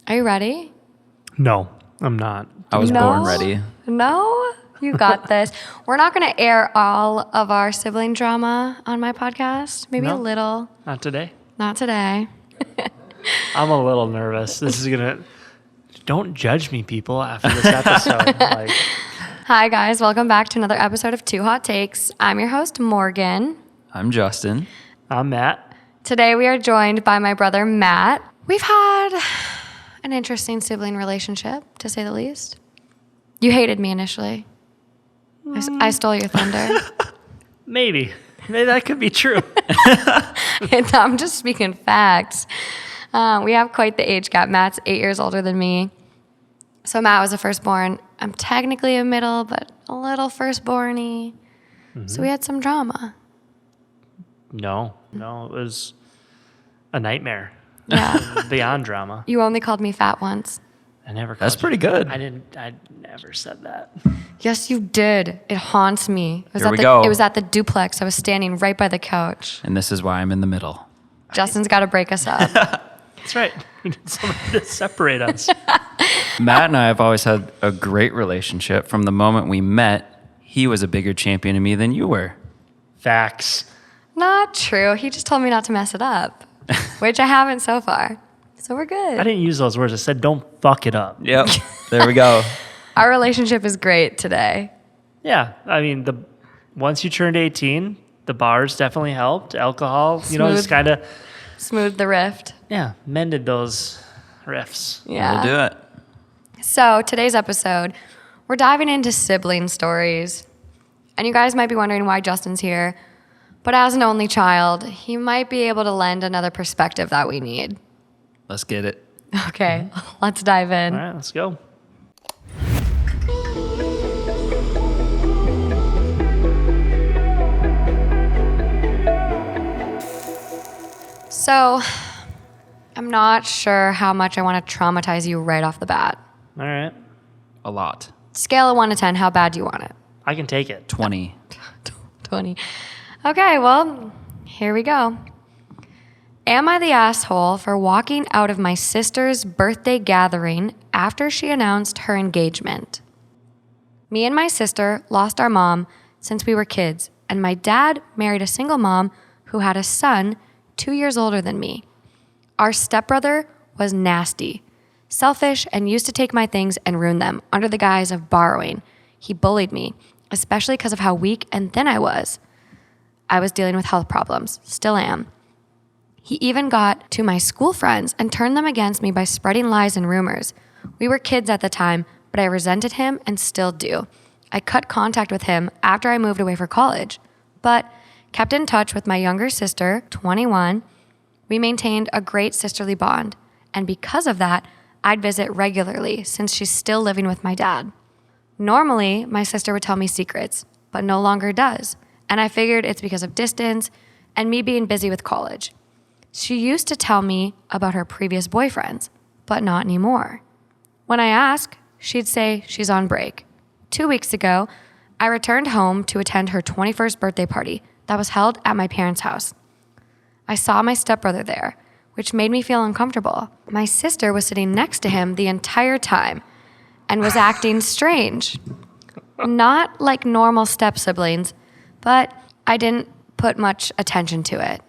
Are you ready? No, I'm not. I was born ready. No? You got this. We're not going to air all of our sibling drama on my podcast. Maybe a No. little. Not today. Not today. I'm a little nervous. This is gonna. Don't judge me, people, after this episode. Hi, guys. Welcome back to another episode of Two Hot Takes. I'm your host, Morgan. I'm Justin. I'm Matt. Today we are joined by my brother, Matt. We've had an interesting sibling relationship, to say the least. You hated me initially. I stole your thunder. Maybe that could be true. I'm just speaking facts. We have quite the age gap. Matt's 8 years older than me. So Matt was a firstborn. I'm technically a middle, but a little firstborny. Mm-hmm. So we had some drama. No, it was a nightmare. Yeah. Beyond drama. You only called me fat once. I never called That's pretty good. I never said that. Yes, you did. It haunts me. Here we go. It was at the duplex. I was standing right by the couch. And this is why I'm in the middle. Justin's got to break us up. That's right. We need somebody to separate us. Matt and I have always had a great relationship. From the moment we met, he was a bigger champion to me than you were. Facts. Not true. He just told me not to mess it up, which I haven't so far. So we're good. I didn't use those words. I said, don't fuck it up. Yep. There we go. Our relationship is great today. Yeah. I mean, once you turned 18, the bars definitely helped. Alcohol, just kind of... Smooth the rift. Yeah, mended those riffs. Yeah. We'll do it. So today's episode, we're diving into sibling stories. And you guys might be wondering why Justin's here. But as an only child, he might be able to lend another perspective that we need. Let's get it. Okay, let's dive in. All right, let's go. So, I'm not sure how much I want to traumatize you right off the bat. All right. A lot. Scale of 1 to 10, how bad do you want it? I can take it. 20. 20. Okay, well, here we go. Am I the asshole for walking out of my sister's birthday gathering after she announced her engagement? Me and my sister lost our mom since we were kids, and my dad married a single mom who had a son 2 years older than me. Our stepbrother was nasty, selfish, and used to take my things and ruin them under the guise of borrowing. He bullied me, especially because of how weak and thin I was. I was dealing with health problems, still am. He even got to my school friends and turned them against me by spreading lies and rumors. We were kids at the time, but I resented him and still do. I cut contact with him after I moved away for college, but kept in touch with my younger sister, 21. We maintained a great sisterly bond, and because of that, I'd visit regularly since she's still living with my dad. Normally, my sister would tell me secrets, but no longer does, and I figured it's because of distance and me being busy with college. She used to tell me about her previous boyfriends, but not anymore. When I ask, she'd say she's on break. 2 weeks ago, I returned home to attend her 21st birthday party that was held at my parents' house. I saw my stepbrother there, which made me feel uncomfortable. My sister was sitting next to him the entire time and was acting strange. Not like normal step-siblings, but I didn't put much attention to it.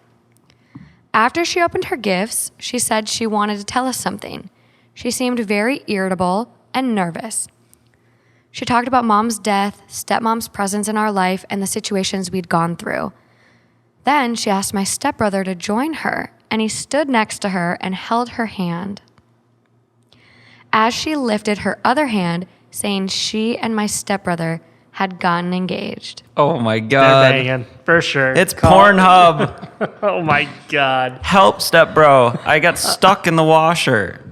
After she opened her gifts, she said she wanted to tell us something. She seemed very irritable and nervous. She talked about mom's death, stepmom's presence in our life, and the situations we'd gone through. Then she asked my stepbrother to join her, and he stood next to her and held her hand. As she lifted her other hand, saying she and my stepbrother had gotten engaged. Oh my They're God. banging, for sure. It's Pornhub. Oh my God. Help, step bro. I got stuck in the washer.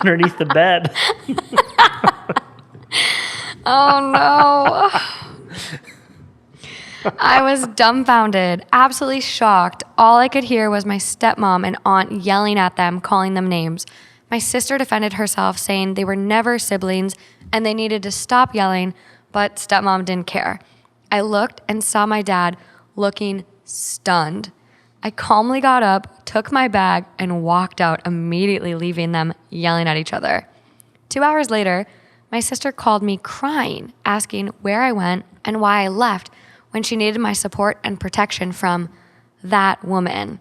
Underneath the bed. Oh no. I was dumbfounded, absolutely shocked. All I could hear was my stepmom and aunt yelling at them, calling them names. My sister defended herself, saying they were never siblings and they needed to stop yelling, but stepmom didn't care. I looked and saw my dad looking stunned. I calmly got up, took my bag, and walked out, immediately leaving them yelling at each other. 2 hours later, my sister called me crying, asking where I went and why I left when she needed my support and protection from that woman.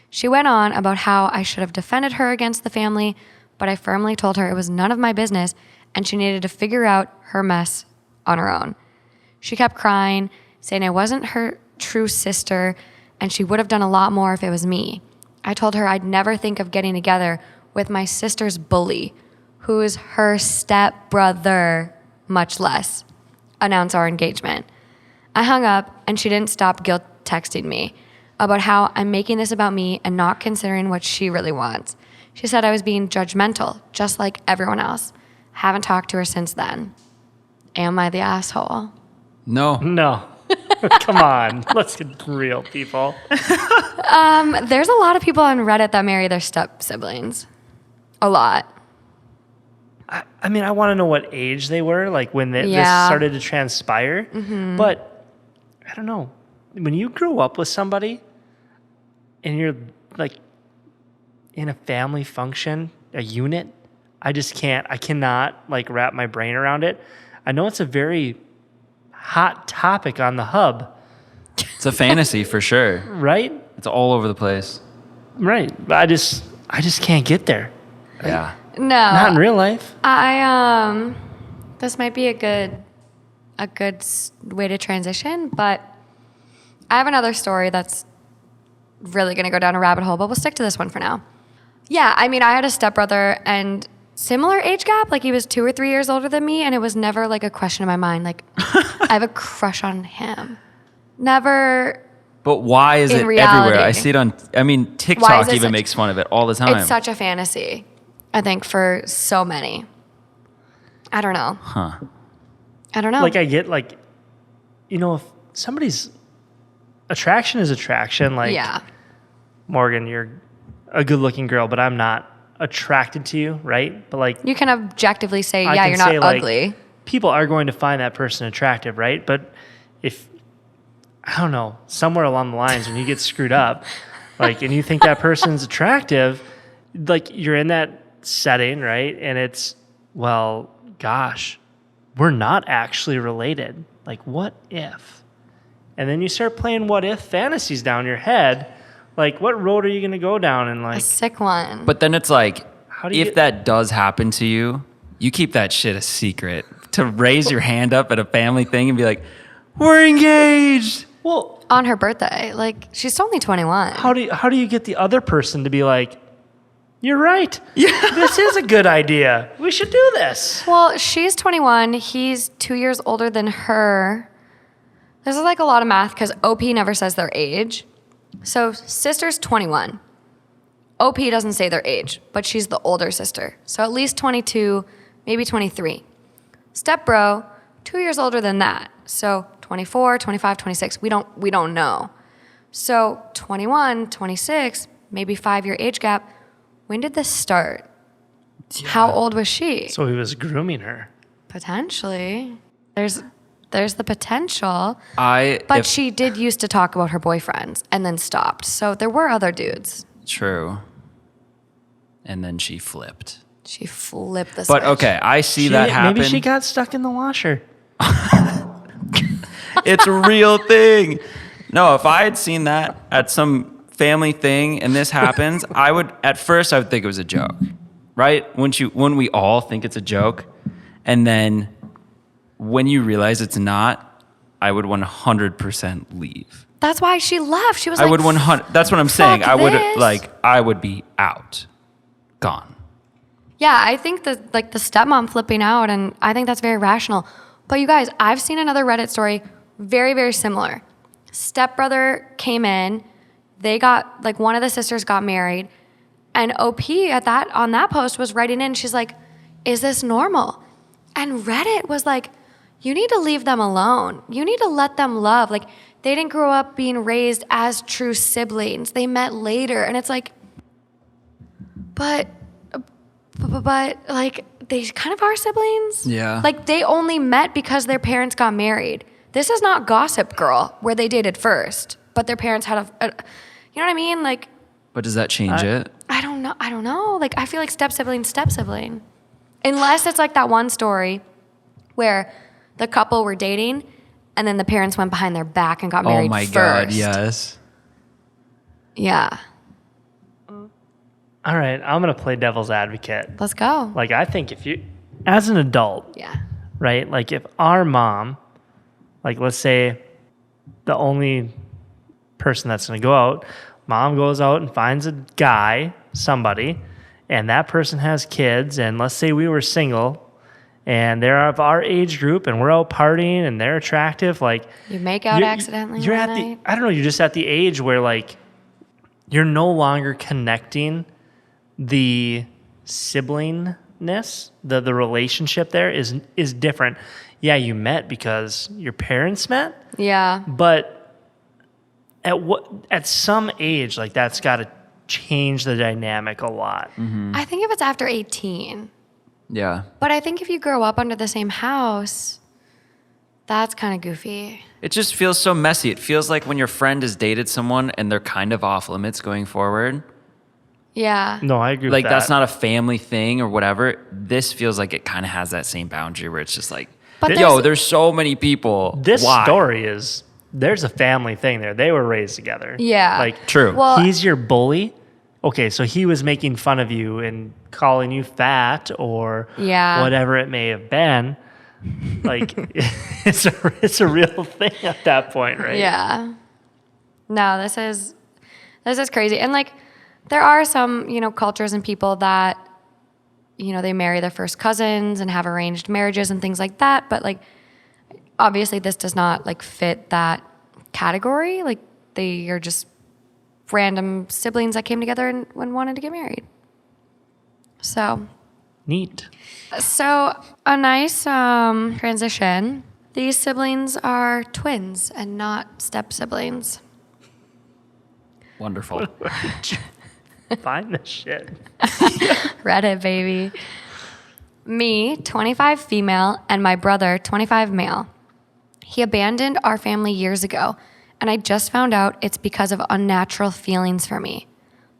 She went on about how I should have defended her against the family, but I firmly told her it was none of my business and she needed to figure out her mess on her own. She kept crying, saying I wasn't her true sister and she would have done a lot more if it was me. I told her I'd never think of getting together with my sister's bully, who is her stepbrother, much less announce our engagement. I hung up and she didn't stop guilt texting me about how I'm making this about me and not considering what she really wants. She said I was being judgmental, just like everyone else. Haven't talked to her since then. Am I the asshole? No. No. Come on. Let's get real, people. There's a lot of people on Reddit that marry their step siblings. A lot. I mean, I want to know what age they were, like when this started to transpire. Mm-hmm. But I don't know. When you grow up with somebody and you're like in a family function, a unit, I cannot like wrap my brain around it. I know it's a very hot topic on the hub. It's a fantasy for sure. Right? It's all over the place. Right. But I just can't get there. Yeah. No. Not in real life. This might be a good way to transition, but I have another story that's really going to go down a rabbit hole, but we'll stick to this one for now. Yeah, I mean, I had a stepbrother and similar age gap, like he was 2 or 3 years older than me, and it was never like a question in my mind, like I have a crush on him. Never. But why is it reality. everywhere? I see it on, TikTok even makes fun of it all the time. It's such a fantasy, I think, for so many. I don't know. Huh. I don't know. Like I get like, if somebody's attraction is attraction, like Morgan, you're a good looking girl, but I'm not attracted to you, right? But like you can objectively say, I you're not say, ugly. Like, people are going to find that person attractive, right? But if I don't know, somewhere along the lines when you get screwed up, like, and you think that person's attractive, like you're in that setting, right? And it's, well, gosh, we're not actually related. Like, what if? And then you start playing what if fantasies down your head. Like, what road are you going to go down? And like a sick one. But then it's like, if that does happen to you, you keep that shit a secret. To raise your hand up at a family thing and be like, we're engaged. Well, on her birthday, like she's only 21. How do you get the other person to be like, you're right. Yeah. This is a good idea. We should do this. Well, she's 21. He's 2 years older than her. This is like a lot of math because OP never says their age. So sister's 21. OP doesn't say their age, but she's the older sister. So at least 22, maybe 23. Stepbro, 2 years older than that. So 24, 25, 26. We don't know. So 21, 26, maybe 5-year age gap. When did this start? Yeah. How old was she? So he was grooming her. Potentially. There's the potential. But she did used to talk about her boyfriends and then stopped. So there were other dudes. True. And then she flipped. She flipped the switch. But okay, I see that happen. Maybe she got stuck in the washer. It's a real thing. No, if I had seen that at some family thing and this happens, I would think it was a joke, right? When we all think it's a joke, and then when you realize it's not, I would 100% leave. That's why she left. She was I would 100. That's what I'm saying. I would be out, gone. Yeah, I think the stepmom flipping out, and I think that's very rational. But you guys, I've seen another Reddit story very, very similar. Stepbrother came in. They got, like, one of the sisters got married, and OP on that post was writing in. She's like, "Is this normal?" And Reddit was like, "You need to leave them alone. You need to let them love. Like, they didn't grow up being raised as true siblings. They met later." And it's like, but like, they kind of are siblings. Yeah. Like, they only met because their parents got married. This is not Gossip Girl, where they dated first, but their parents had You know what I mean? Like, But does that change it? I don't know. I don't know. Like, I feel like step sibling. Unless it's like that one story where the couple were dating and then the parents went behind their back and got married Oh my first. God, yes. Yeah. All right, I'm going to play devil's advocate. Let's go. Like, I think if you, as an adult, Yeah. right? Like, if our mom, like, let's say the only person that's going to go out, mom goes out and finds a guy, somebody, and that person has kids, and let's say we were single, and they're of our age group, and we're out partying, and they're attractive, like... You make out accidentally You're one at night. I don't know, you're just at the age where, like, you're no longer connecting the siblingness, the relationship there is different. Yeah, you met because your parents met, Yeah. but at some age, like, that's got to change the dynamic a lot. I think if it's after 18. Yeah. But I think if you grow up under the same house, that's kind of goofy. It just feels so messy. It feels like when your friend has dated someone and they're kind of off limits going forward. Yeah. No, I agree Like, with that. that's not a family thing or whatever. This feels like it kind of has that same boundary where it's just like, But there's so many people. This Why? story is, there's a family thing there. They were raised together. Yeah. Like, True. Well, he's your bully. Okay, so he was making fun of you and calling you fat or Yeah. whatever it may have been. Like, it's a real thing at that point, right? yeah. No, this is crazy. And like there are some, cultures and people that they marry their first cousins and have arranged marriages and things like that, but like obviously this does not like fit that category. Like they are just random siblings that came together and wanted to get married. So Neat. a nice transition. These siblings are twins and not step siblings. Wonderful. Find this shit. Reddit, baby. Me, 25 female, and my brother, 25 male. He abandoned our family years ago, and I just found out it's because of unnatural feelings for me.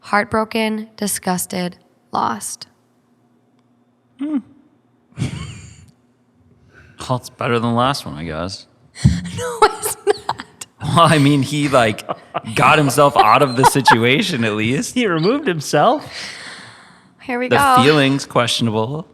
Heartbroken, disgusted, lost. Well, it's better than the last one, I guess. No, it's not. Well, I mean, he like got himself out of the situation at least. He removed himself. Here we The go. feelings questionable.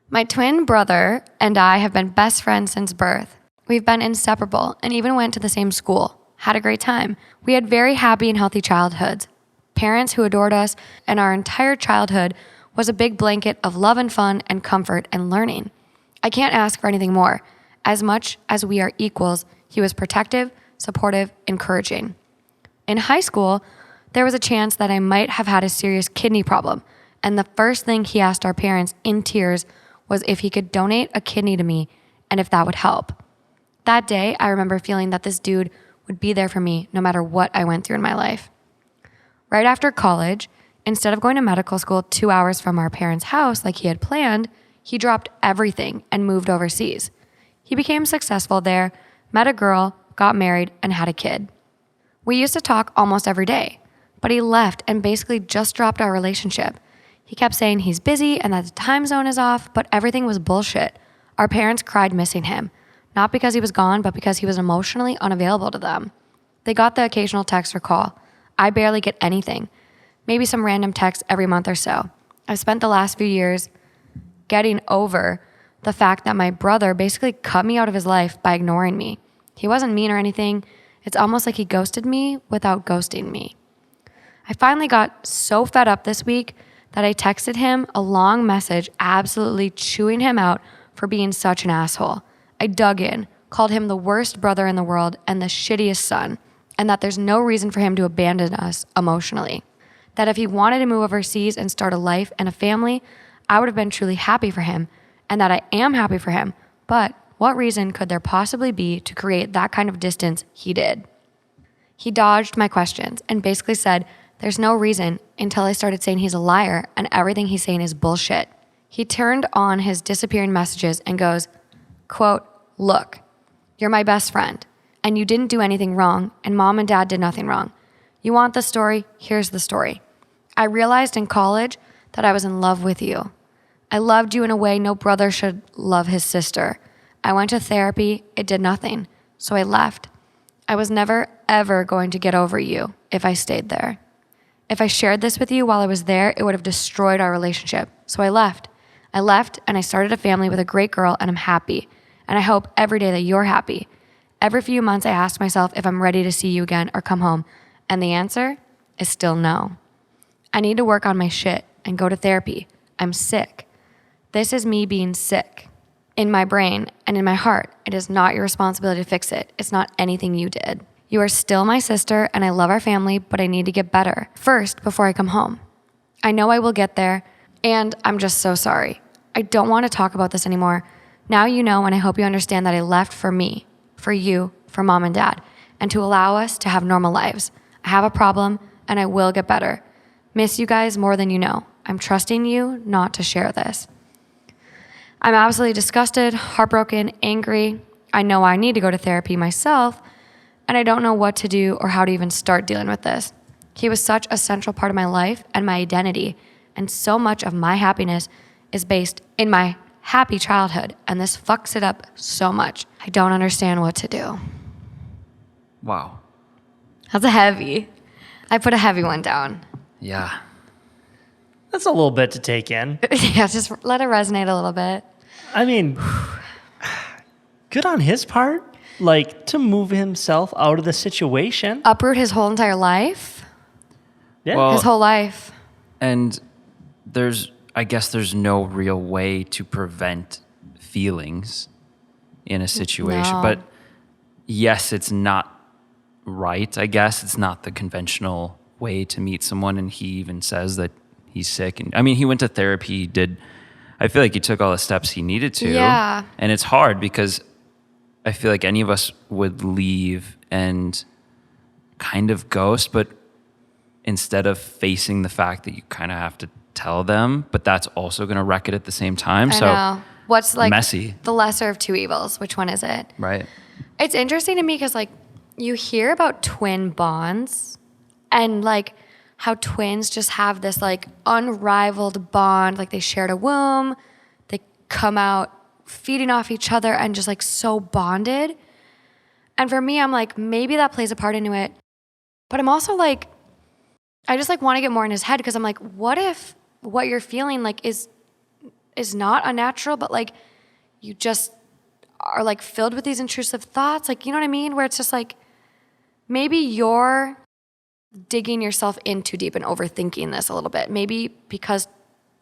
My twin brother and I have been best friends since birth. We've been inseparable and even went to the same school. Had a great time. We had very happy and healthy childhoods. Parents who adored us, and our entire childhood was a big blanket of love and fun and comfort and learning. I can't ask for anything more. As much as we are equals, he was protective, supportive, encouraging. In high school, there was a chance that I might have had a serious kidney problem, and the first thing he asked our parents in tears was if he could donate a kidney to me and if that would help. That day, I remember feeling that this dude would be there for me no matter what I went through in my life. Right after college, instead of going to medical school 2 hours from our parents' house like he had planned, he dropped everything and moved overseas. He became successful there, met a girl, got married, and had a kid. We used to talk almost every day, but he left and basically just dropped our relationship. He kept saying he's busy and that the time zone is off, but everything was bullshit. Our parents cried missing him, not because he was gone, but because he was emotionally unavailable to them. They got the occasional text or call. I barely get anything. Maybe some random text every month or so. I've spent the last few years getting over the fact that my brother basically cut me out of his life by ignoring me. He wasn't mean or anything. It's almost like he ghosted me without ghosting me. I finally got so fed up this week that I texted him a long message absolutely chewing him out for being such an asshole. I dug in, called him the worst brother in the world and the shittiest son, and that there's no reason for him to abandon us emotionally. That if he wanted to move overseas and start a life and a family, I would have been truly happy for him, and that I am happy for him. But what reason could there possibly be to create that kind of distance he did? He dodged my questions and basically said, there's no reason, until I started saying he's a liar and everything he's saying is bullshit. He turned on his disappearing messages and goes, quote, look, you're my best friend, and you didn't do anything wrong, and mom and dad did nothing wrong. You want the story? Here's the story. I realized in college that I was in love with you. I loved you in a way no brother should love his sister. I went to therapy. It did nothing. So I left. I was never, ever going to get over you if I stayed there. If I shared this with you while I was there, it would have destroyed our relationship. So I left. I left and I started a family with a great girl, and I'm happy. And I hope every day that you're happy. Every few months, I ask myself if I'm ready to see you again or come home. And the answer is still no. I need to work on my shit and go to therapy. I'm sick. This is me being sick. In my brain and in my heart, it is not your responsibility to fix it. It's not anything you did. You are still my sister and I love our family, but I need to get better first before I come home. I know I will get there, and I'm just so sorry. I don't want to talk about this anymore. Now you know, and I hope you understand that I left for me, for you, for mom and dad, and to allow us to have normal lives. I have a problem and I will get better. Miss you guys more than you know. I'm trusting you not to share this. I'm absolutely disgusted, heartbroken, angry. I know I need to go to therapy myself, and I don't know what to do or how to even start dealing with this. He was such a central part of my life and my identity, and so much of my happiness is based in my happy childhood, and this fucks it up so much. I don't understand what to do. Wow. That's a heavy. I put a heavy one down. Yeah. That's a little bit to take in. Yeah, just let it resonate a little bit. I mean, good on his part. Like, to move himself out of the situation. Uproot his whole entire life. Yeah. Well, His whole life. And I guess there's no real way to prevent feelings in a situation. No. But yes, it's not right, I guess. It's not the conventional way to meet someone. And he even says that he's sick. And I mean, he went to therapy, I feel like he took all the steps he needed to. Yeah. And it's hard because I feel like any of us would leave and kind of ghost, but instead of facing the fact that you kind of have to tell them, but that's also going to wreck it at the same time. I So know. What's like messy, the lesser of two evils? Which one is it? right? It's interesting to me because like you hear about twin bonds and like how twins just have this like unrivaled bond. Like they shared a womb, they come out feeding off each other and just like so bonded. And for me, I'm like, maybe that plays a part into it. But I'm also like, I just like want to get more in his head because I'm like, what if what you're feeling like is not unnatural, but like you just are like filled with these intrusive thoughts, like, you know what I mean? Where it's just like, maybe you're digging yourself in too deep and overthinking this a little bit. Maybe because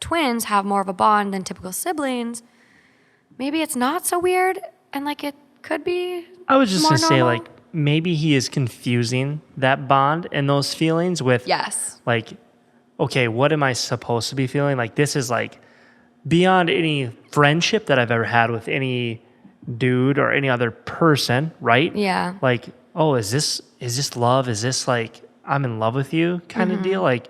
twins have more of a bond than typical siblings, maybe it's not so weird and like it could be I was just more going to say, normal. like, maybe he is confusing that bond and those feelings with, Yes. like, okay, what am I supposed to be feeling? Like, this is like beyond any friendship that I've ever had with any dude or any other person, right? Yeah. Like, oh, is this love? Is this like I'm in love with you kind of deal? Like,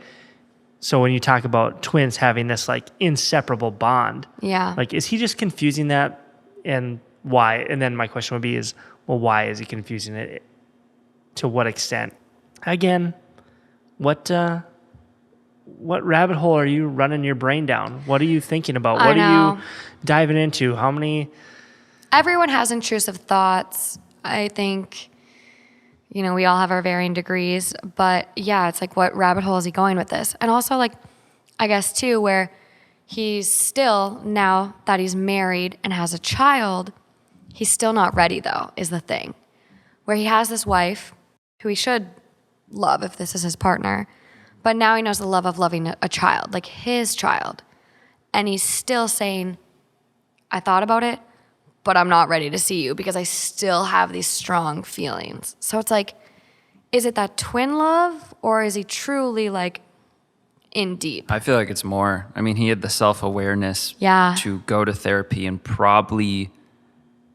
so when you talk about twins having this like inseparable bond, Yeah. like, is he just confusing that, and why? And then my question would be is, well, why is he confusing it? To what extent? Again, what rabbit hole are you running your brain down? What are you thinking about? I What know. are you diving into? How many? Everyone has intrusive thoughts. I think, you know, we all have our varying degrees, but yeah, it's like, what rabbit hole is he going with this? And also, like, I guess too, where he's still, now that he's married and has a child, he's still not ready though, is the thing. Where he has this wife who he should love if this is his partner, but now he knows the love of loving a child, like his child. And he's still saying, I thought about it, but I'm not ready to see you because I still have these strong feelings. So it's like, is it that twin love, or is he truly like in deep? I feel like it's more. I mean, he had the self-awareness Yeah. to go to therapy and probably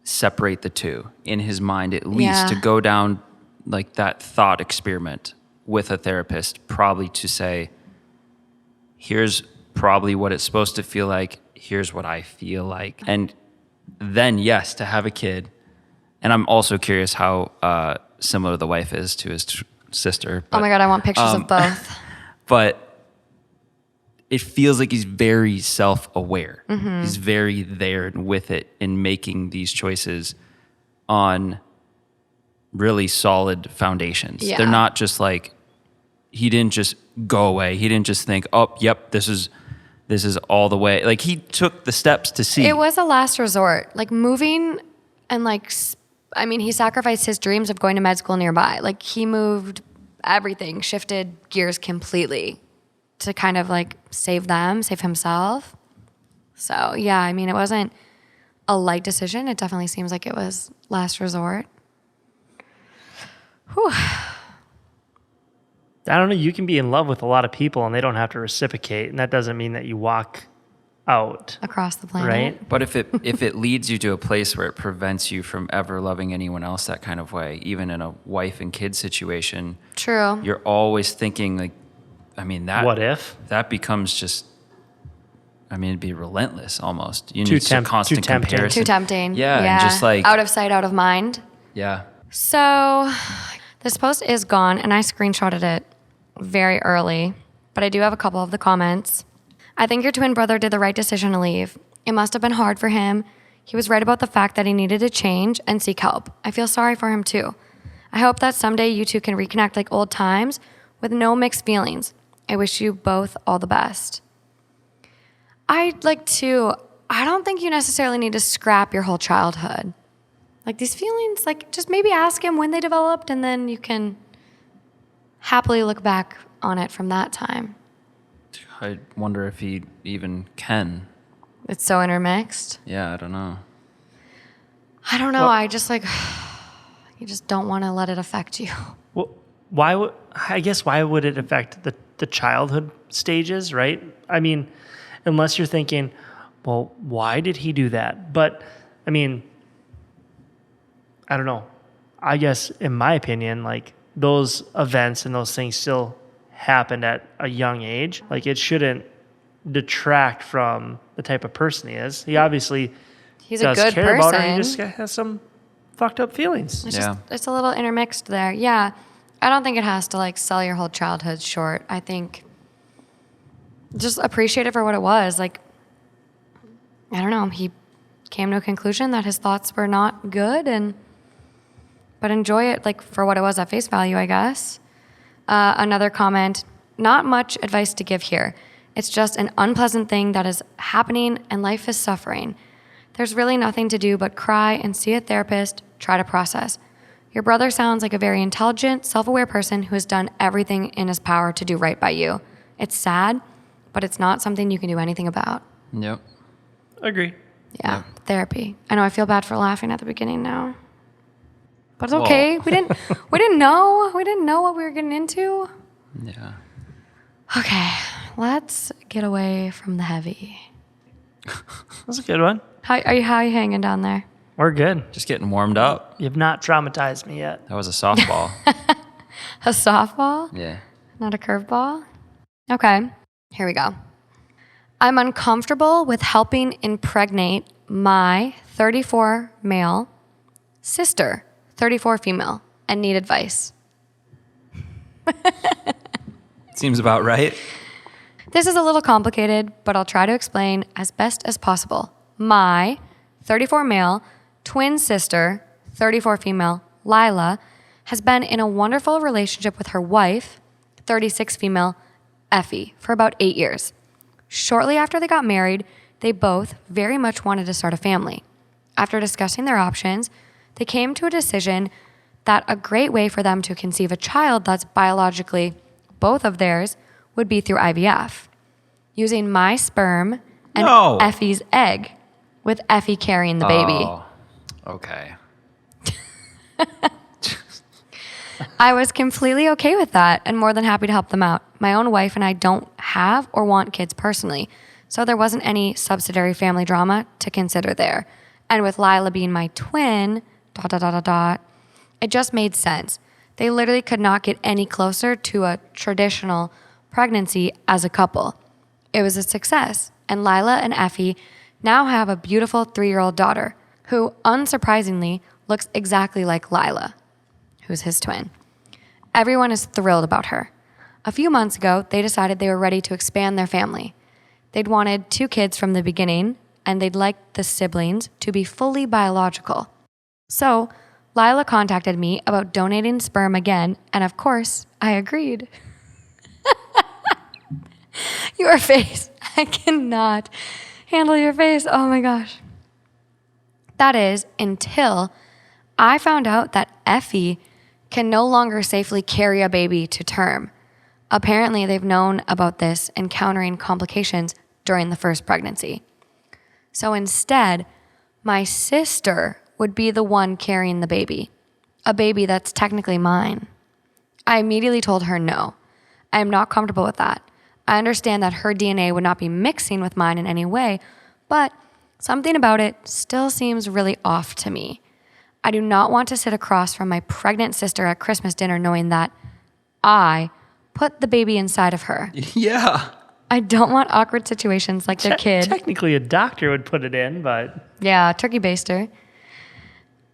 separate the two in his mind, at least Yeah. to go down like that thought experiment with a therapist, probably to say, here's probably what it's supposed to feel like. Here's what I feel like. And then, yes, to have a kid. And I'm also curious how similar the wife is to his sister. Oh my God, I want pictures of both. But it feels like he's very self-aware. He's very there and with it in making these choices on really solid foundations. Yeah. They're not just like, he didn't just go away. He didn't just think, oh, yep, this is all the way. Like, he took the steps to see. It was a last resort. Like, moving and he sacrificed his dreams of going to med school nearby. Like, he moved everything, shifted gears completely to kind of like save himself. So yeah, I mean, it wasn't a light decision. It definitely seems like it was last resort. Whew. I don't know. You can be in love with a lot of people and they don't have to reciprocate. And that doesn't mean that you walk out. Across the planet. Right? But if it leads you to a place where it prevents you from ever loving anyone else that kind of way, even in a wife and kid situation, True. you're always thinking like, I mean, that What if? that becomes just, I mean, it'd be relentless almost. You Too need constant too tempting. comparison. Too tempting. Yeah, and just like out of sight, out of mind. yeah. So this post is gone and I screenshotted it very early, but I do have a couple of the comments. I think your twin brother did the right decision to leave. It must have been hard for him. He was right about the fact that he needed to change and seek help. I feel sorry for him too. I hope that someday you two can reconnect like old times with no mixed feelings. I wish you both all the best. I don't think you necessarily need to scrap your whole childhood. Like, these feelings, like, just maybe ask him when they developed and then you can happily look back on it from that time. I wonder if he even can. It's so intermixed. Yeah, I don't know. I don't know. Well, I just you just don't want to let it affect you. Well, why would it affect the childhood stages, right? I mean, unless you're thinking, well, why did he do that? But I mean, I don't know. I guess in my opinion, like, those events and those things still happened at a young age. Like, it shouldn't detract from the type of person he is. He obviously He's does a good care person. about her. He just has some fucked up feelings. It's a little intermixed there. Yeah. I don't think it has to like sell your whole childhood short. I think just appreciate it for what it was. Like, I don't know. He came to a conclusion that his thoughts were not good, but enjoy it like for what it was at face value, I guess. Another comment, not much advice to give here. It's just an unpleasant thing that is happening and life is suffering. There's really nothing to do but cry and see a therapist, try to process. Your brother sounds like a very intelligent, self-aware person who has done everything in his power to do right by you. It's sad, but it's not something you can do anything about. Yep. Agree. Yeah, therapy. I know I feel bad for laughing at the beginning now. But it's okay. We didn't know what we were getting into. Yeah. Okay, let's get away from the heavy. That's a good one. How are you hanging down there? We're good. Just getting warmed up. You've not traumatized me yet. That was a softball. A softball? Yeah. Not a curveball? Okay, here we go. I'm uncomfortable with helping impregnate my 34 male sister, 34 female, and need advice. Seems about right. This is a little complicated, but I'll try to explain as best as possible. My 34 male twin sister, 34 female, Lila, has been in a wonderful relationship with her wife, 36 female, Effie, for about 8 years. Shortly after they got married, they both very much wanted to start a family. After discussing their options, they came to a decision that a great way for them to conceive a child that's biologically both of theirs would be through IVF, using my sperm and No. Effie's egg, with Effie carrying the baby. Oh, okay. I was completely okay with that and more than happy to help them out. My own wife and I don't have or want kids personally, so there wasn't any subsidiary family drama to consider there. And with Lila being my twin, ... it just made sense. They literally could not get any closer to a traditional pregnancy as a couple. It was a success, and Lila and Effie now have a beautiful 3-year-old daughter who, unsurprisingly, looks exactly like Lila, who's his twin. Everyone is thrilled about her. A few months ago, they decided they were ready to expand their family. They'd wanted 2 kids from the beginning, and they'd like the siblings to be fully biological. So, Lila contacted me about donating sperm again, and of course, I agreed. Your face. I cannot handle your face. Oh my gosh. That is, until I found out that Effie can no longer safely carry a baby to term. Apparently, they've known about this encountering complications during the first pregnancy. So instead, my sister would be the one carrying the baby, a baby that's technically mine. I immediately told her no. I am not comfortable with that. I understand that her DNA would not be mixing with mine in any way, but something about it still seems really off to me. I do not want to sit across from my pregnant sister at Christmas dinner knowing that I put the baby inside of her. Yeah. I don't want awkward situations like their kid. Technically, a doctor would put it in, but Yeah, turkey baster.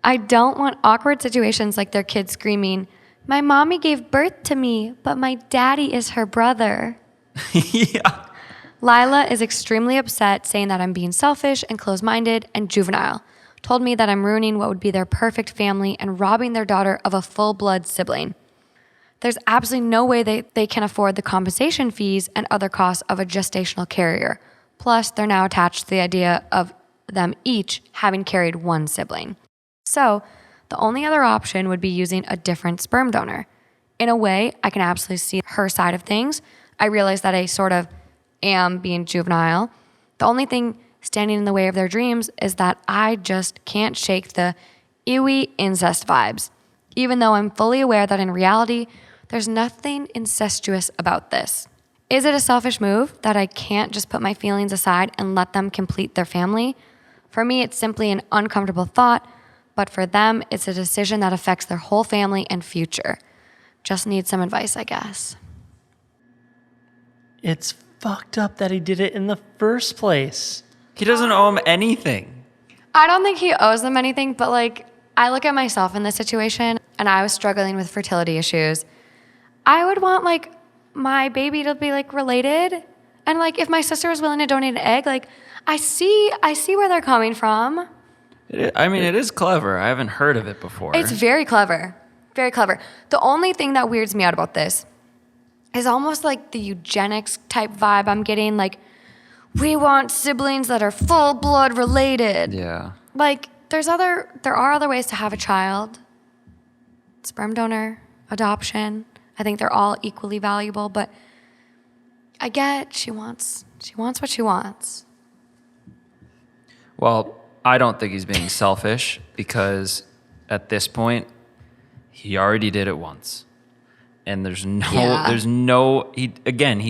I don't want awkward situations like their kid screaming, "My mommy gave birth to me, but my daddy is her brother." Yeah. Lila is extremely upset, saying that I'm being selfish and close-minded and juvenile. Told me that I'm ruining what would be their perfect family and robbing their daughter of a full-blood sibling. There's absolutely no way they can afford the compensation fees and other costs of a gestational carrier. Plus, they're now attached to the idea of them each having carried one sibling. So, the only other option would be using a different sperm donor. In a way, I can absolutely see her side of things. I realize that I sort of am being juvenile. The only thing standing in the way of their dreams is that I just can't shake the ewy incest vibes, even though I'm fully aware that in reality, there's nothing incestuous about this. Is it a selfish move that I can't just put my feelings aside and let them complete their family? For me, it's simply an uncomfortable thought, but for them, it's a decision that affects their whole family and future. Just need some advice, I guess. it's fucked up that he did it in the first place. He doesn't owe him anything. I don't think he owes them anything, but like, I look at myself in this situation and I was struggling with fertility issues. I would want like my baby to be like related. And like, if my sister was willing to donate an egg, like I see where they're coming from. It is clever. I haven't heard of it before. It's very clever. Very clever. The only thing that weirds me out about this is almost like the eugenics type vibe I'm getting. Like, we want siblings that are full blood related. Yeah. Like, there are other ways to have a child. Sperm donor, adoption. I think they're all equally valuable, but I get she wants what she wants. Well, I don't think he's being selfish because at this point, he already did it once. And he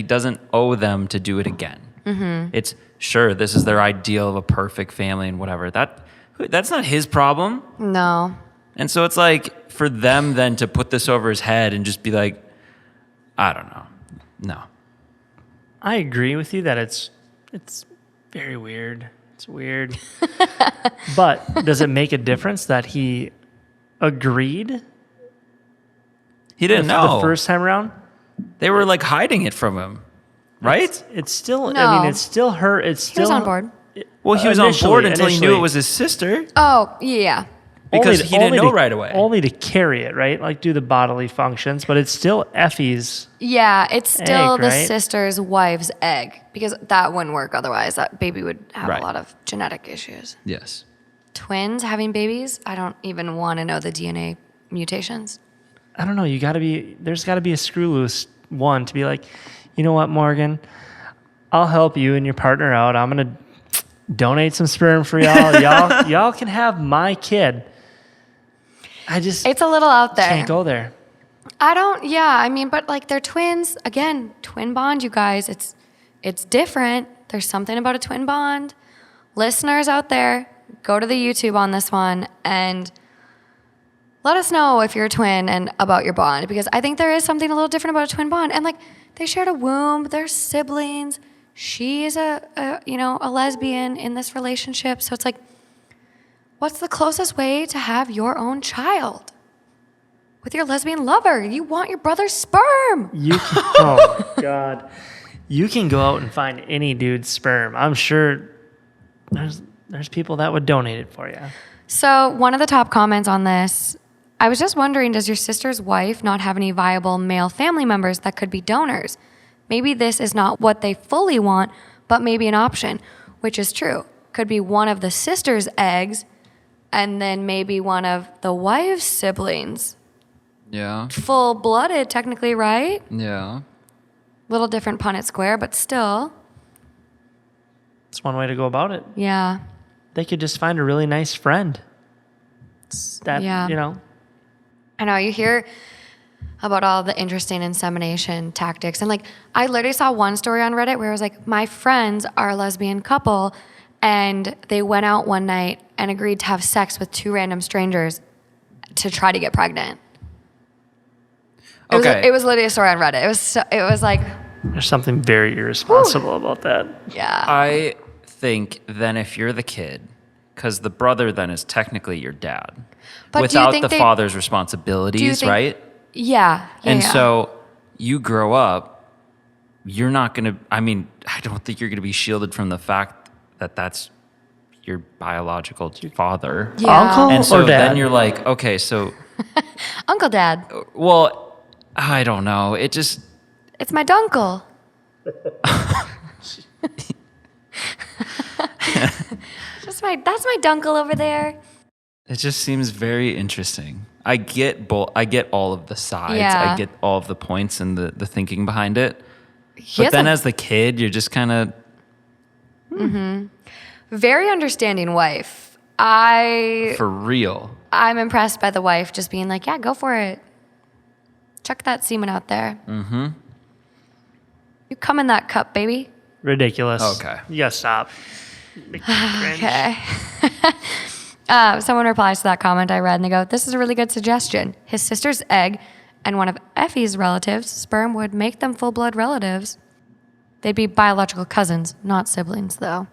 doesn't owe them to do it again. Mm-hmm. It's sure, this is their ideal of a perfect family and whatever. That's not his problem. No. And so it's like for them then to put this over his head and just be like, I don't know. No. I agree with you that it's very weird. It's weird. But does it make a difference that he agreed? He didn't know The first time around? They were like hiding it from him, right? It's still, No. I mean, it's still her. It's He still was on board. Well, he was on board until he knew initially. it was his sister Oh, yeah. because Only- he didn't only know to- right away. Only to carry it, right? Like do the bodily functions, but it's still Effie's. Yeah, it's still Egg, the right? sister's wife's egg because that wouldn't work otherwise. That baby would have Right. a lot of genetic issues. Yes. Twins having babies, I don't even want to know the DNA mutations. I don't know. There's got to be a screw loose one to be like, you know what, Morgan, I'll help you and your partner out. I'm gonna donate some sperm for y'all. y'all can have my kid. It's a little out there. Can't go there. But like they're twins. Again, twin bond, you guys. It's different. There's something about a twin bond. Listeners out there, go to the YouTube on this one and let us know if you're a twin and about your bond, because I think there is something a little different about a twin bond. And like they shared a womb, they're siblings. She is a lesbian in this relationship. So it's like, what's the closest way to have your own child? with your lesbian lover. You want your brother's sperm. Oh my God. You can go out and find any dude's sperm. I'm sure there's people that would donate it for you. So one of the top comments on this, I was just wondering, does your sister's wife not have any viable male family members that could be donors? Maybe this is not what they fully want, but maybe an option, which is true. Could be one of the sister's eggs and then maybe one of the wife's siblings. Yeah. Full-blooded, technically, right? Yeah. Little different Punnett square, but still. It's one way to go about it. Yeah. They could just find a really nice friend. That, Yeah. you know. I know, you hear about all the interesting insemination tactics. And like, I literally saw one story on Reddit where it was like, my friends are a lesbian couple and they went out one night and agreed to have sex with 2 random strangers to try to get pregnant. It was literally a story on Reddit. It was like, There's something very irresponsible about that. yeah. I think then if you're the kid, because the brother then is technically your dad, But do you without think the they- father's responsibilities, think- right? Yeah. And yeah. so you grow up, you're not going to, I mean, I don't think you're going to be shielded from the fact that that's your biological father. Yeah. Uncle And so or dad? then you're like, okay, so, Uncle Dad. well, I don't know. It just, It's my dunkle. That's my dunkle over there. it just seems very interesting. I get all of the sides. Yeah. I get all of the points and the thinking behind it. He But has then a as the kid, you're just kind of, very understanding wife. I'm for real. impressed by the wife just being like, yeah, go for it. Chuck that semen out there. Mm-hmm. You come in that cup, baby. Ridiculous. Okay. You gotta stop. Okay. Someone replies to that comment I read and they go, this is a really good suggestion. His sister's egg and one of Effie's relatives' sperm would make them full-blood relatives. They'd be biological cousins, not siblings, though.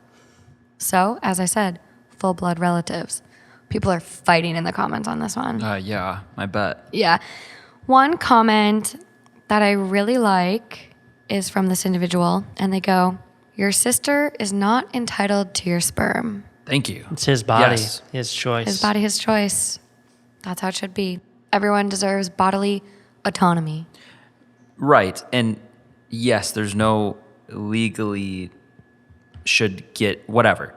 So, as I said, full-blood relatives. People are fighting in the comments on this one. Yeah, I bet. Yeah. One comment that I really like is from this individual, and they go, your sister is not entitled to your sperm. Thank you. It's his body, Yes. his choice. His body, his choice. That's how it should be. Everyone deserves bodily autonomy. Right. And yes, there's no legally should get whatever.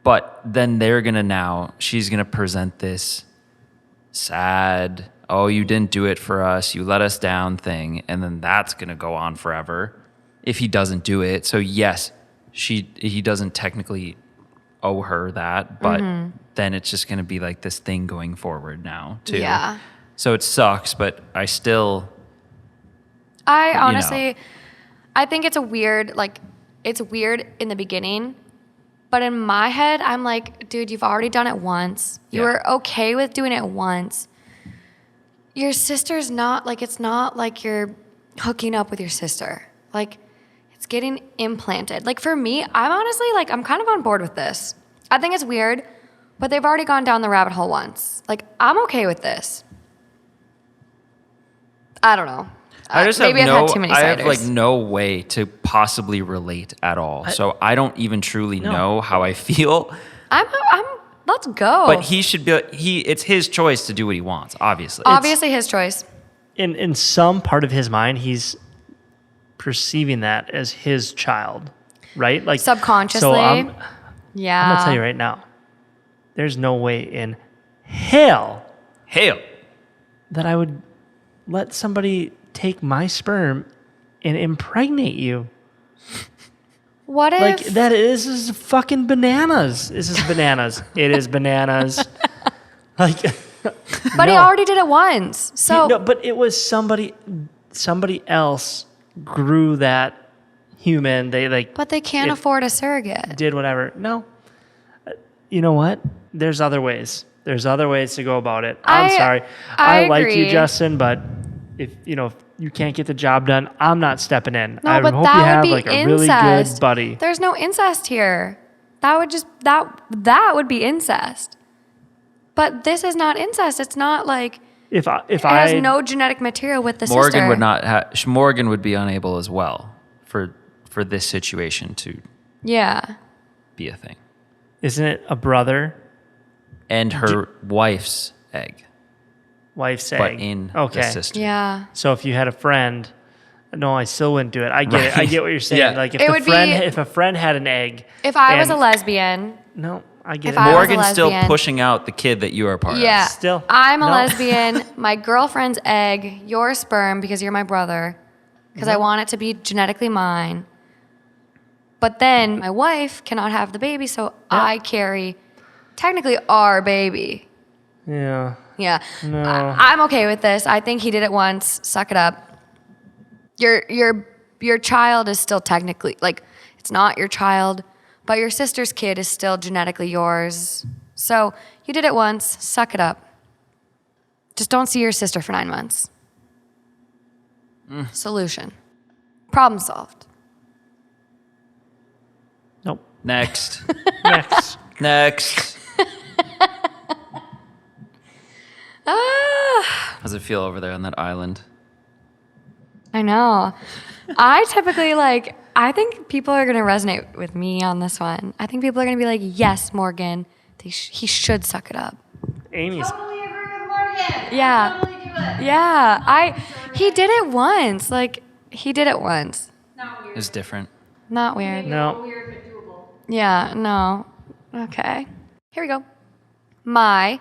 But then she's going to present this sad, oh, you didn't do it for us, you let us down thing. And then that's going to go on forever if he doesn't do it. So yes, he doesn't technically owe her that, but then it's just going to be like this thing going forward now too. Yeah. So it sucks, but I still, I honestly, I think it's weird in the beginning, but in my head, I'm like, dude, you've already done it once. You Yeah. were okay with doing it once. Your sister's not, like, it's not like you're hooking up with your sister. Like, it's getting implanted. Like, for me, I'm honestly, like, I'm kind of on board with this. I think it's weird, but they've already gone down the rabbit hole once. Like, I'm okay with this. I don't know. I just maybe have I've had too many I have ciders. like no way to possibly relate at all. So I don't even truly know how I feel. I'm let's go. But he should be. It's his choice to do what he wants. Obviously. Obviously his choice. In some part of his mind, he's perceiving that as his child, right? Like Subconsciously. So I'm Yeah. gonna tell you right now, there's no way in hell Hail. that I would let somebody take my sperm and impregnate you. What if Like this is fucking bananas. This is bananas. It is bananas. Like, But he already did it once. So no, but it was somebody else grew that human. They like. but they can't it afford a surrogate. did whatever. No, you know what? There's other ways. There's other ways to go about it. I'm sorry. I like you, agree. Justin, but if you can't get the job done, I'm not stepping in. No, I but hope that you would have be like a incest. really good buddy. There's no incest here. That would just that would be incest. But this is not incest. It's not like if It I has no genetic material with the Morgan sister. would not. Morgan would be unable as well for this situation to Yeah. be a thing. isn't it a brother, And her wife's egg, wife's but egg? in Okay. the sister. Yeah. So if you had a friend, no, I still wouldn't do it. I get it. I Right. get what you're saying. Yeah. Like if It the would friend, be- if a friend had an egg, If I was a and- lesbian, no, I get If it. I was a Morgan's still lesbian- pushing out the kid that you are a part yeah. of. Still. I'm a No. lesbian. My girlfriend's egg, your sperm, because you're my brother, because I want it to be genetically mine. But then my wife cannot have the baby, so I carry technically our baby. Yeah. Yeah. No. I'm okay with this. I think he did it once. Suck it up. Your child is still technically like it's not your child, but your sister's kid is still genetically yours. So you did it once. Suck it up. Just don't see your sister for 9 months. Solution. Problem solved. Nope. Next. Next. Next. Ah, How's it feel over there on that island? I know. I typically I think people are going to resonate with me on this one. I think people are going to be like, yes, Morgan, he should suck it up. Amy's. Totally agree with Morgan. Yeah. Totally do it. Yeah, he did it once. He did it once. Not weird. It's different. Not weird. No. Weird but doable. Yeah, no. Okay. Here we go. My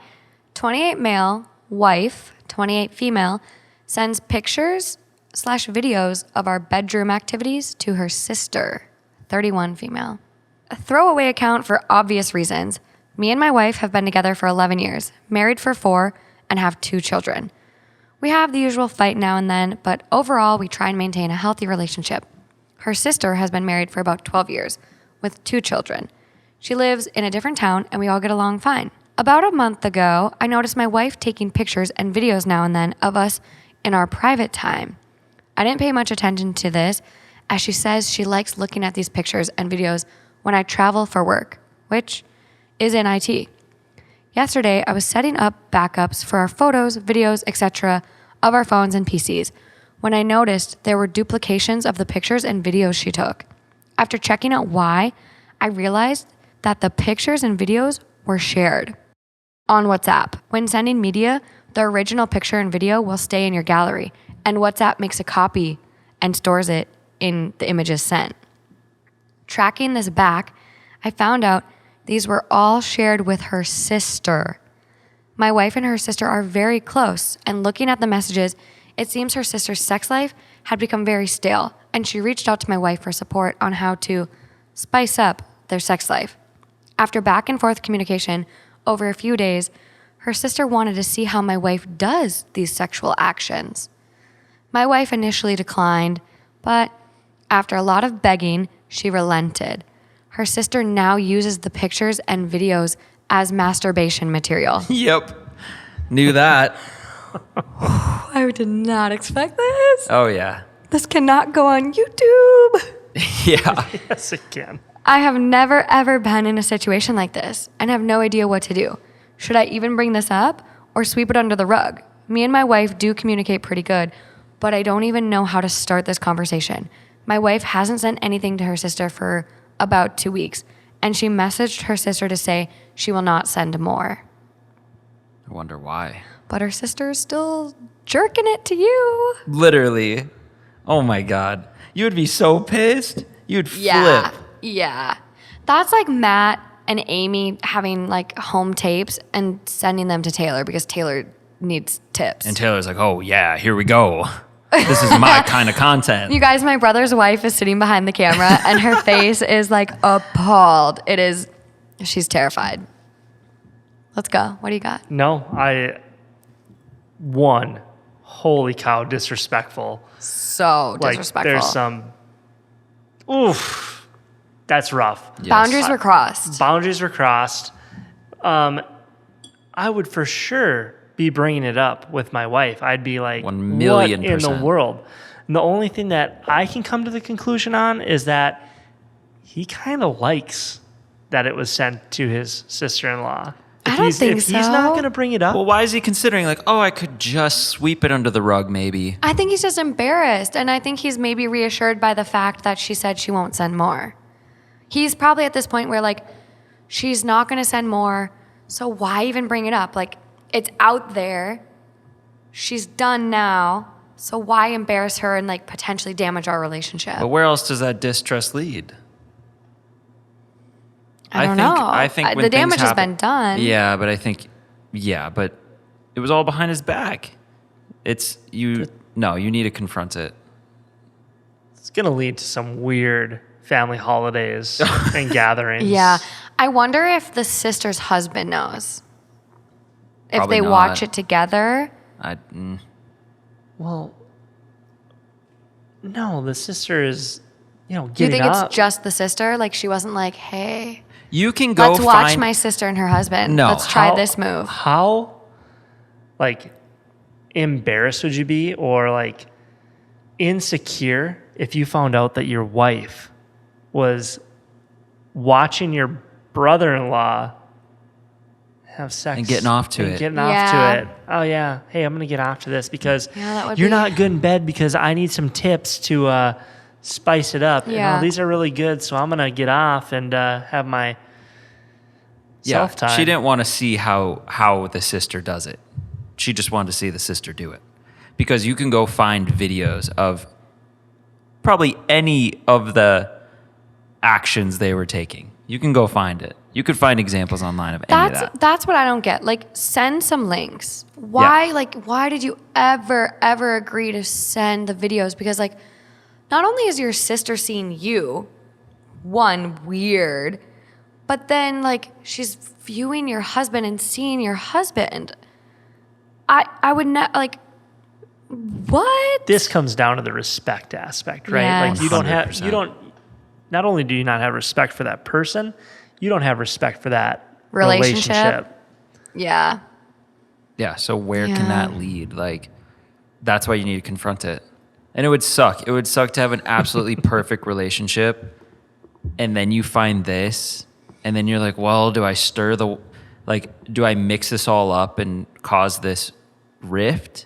28 male wife, 28 female, sends pictures/videos of our bedroom activities to her sister, 31 female. A throwaway account for obvious reasons. Me and my wife have been together for 11 years, married for 4, and have 2 children. We have the usual fight now and then, but overall, we try and maintain a healthy relationship. Her sister has been married for about 12 years, with 2 children. She lives in a different town, and we all get along fine. About a month ago, I noticed my wife taking pictures and videos now and then of us in our private time. I didn't pay much attention to this, as she says she likes looking at these pictures and videos when I travel for work, which is in IT. Yesterday, I was setting up backups for our photos, videos, etc. of our phones and PCs when I noticed there were duplications of the pictures and videos she took. After checking out why, I realized that the pictures and videos were shared on WhatsApp. When sending media, the original picture and video will stay in your gallery, and WhatsApp makes a copy and stores it in the images sent. Tracking this back, I found out these were all shared with her sister. My wife and her sister are very close, and looking at the messages, it seems her sister's sex life had become very stale, and she reached out to my wife for support on how to spice up their sex life. After back and forth communication over a few days, her sister wanted to see how my wife does these sexual actions. My wife initially declined, but after a lot of begging, she relented. Her sister now uses the pictures and videos as masturbation material. Yep. Knew that. I did not expect this. Oh, yeah. This cannot go on YouTube. Yeah. Yes, it can. I have never ever been in a situation like this and have no idea what to do. Should I even bring this up or sweep it under the rug? Me and my wife do communicate pretty good, but I don't even know how to start this conversation. My wife hasn't sent anything to her sister for about 2 weeks, and she messaged her sister to say she will not send more. I wonder why. But her sister is still jerking it to you. Literally. Oh, my God. You would be so pissed. You'd Yeah. flip. Yeah. That's like Matt and Amy having like home tapes and sending them to Taylor because Taylor needs tips. And Taylor's like, oh, yeah, here we go. This is my kind of content. You guys, my brother's wife is sitting behind the camera and her face is like appalled. She's terrified. Let's go. What do you got? No, holy cow, disrespectful. So Like, disrespectful. there's some, oof, that's rough. Yes. Boundaries were crossed. Boundaries were crossed. I would for sure be bringing it up with my wife. I'd be like, 1,000,000%. what in the world? And the only thing that I can come to the conclusion on is that he kind of likes that it was sent to his sister-in-law. I don't think If he's not going to bring it up, Well, why is he considering like, oh, I could just sweep it under the rug maybe? I think he's just embarrassed. And I think he's maybe reassured by the fact that she said she won't send more. He's probably at this point where like, she's not going to send more. So why even bring it up? Like, it's out there. She's done now. So why embarrass her and like potentially damage our relationship? But where else does that distrust lead? I don't know. I think when the damage things has happen- been done. Yeah, but I think, but it was all behind his back. It's you. No, you need to confront it. it's going to lead to some weird family holidays and gatherings. Yeah. I wonder if the sister's husband knows. If Probably they not. watch it together. Well, no, the sister is, Do you getting think up. it's just the sister? Like she wasn't like, hey, You can go let's watch find. my sister and her husband. No. Let's try How- this move. How, embarrassed would you be or, insecure if you found out that your wife was watching your brother-in-law have sex And getting off to and it. Getting off Yeah. to it. Oh yeah. Hey, I'm gonna get off to this because Yeah, that would you're be- not good in bed because I need some tips to spice it up. Yeah. And, these are really good, so I'm gonna get off and have my self time. She didn't want to see how the sister does it. She just wanted to see the sister do it. Because you can go find videos of probably any of the actions they were taking. You can go find it. You could find examples online of any of that. That's what I don't get. Like, send some links. Why? Yeah. Why did you ever agree to send the videos? Because not only is your sister seeing you, one, weird, but then she's viewing your husband and seeing your husband. I would not what? This comes down to the respect aspect, right? Yes. You don't have 100%. not only do you not have respect for that person, you don't have respect for that Relationship. Yeah. Yeah, so where Yeah. can that lead? That's why you need to confront it. And it would suck. It would suck to have an absolutely perfect relationship and then you find this and then you're like, well, do I do I mix this all up and cause this rift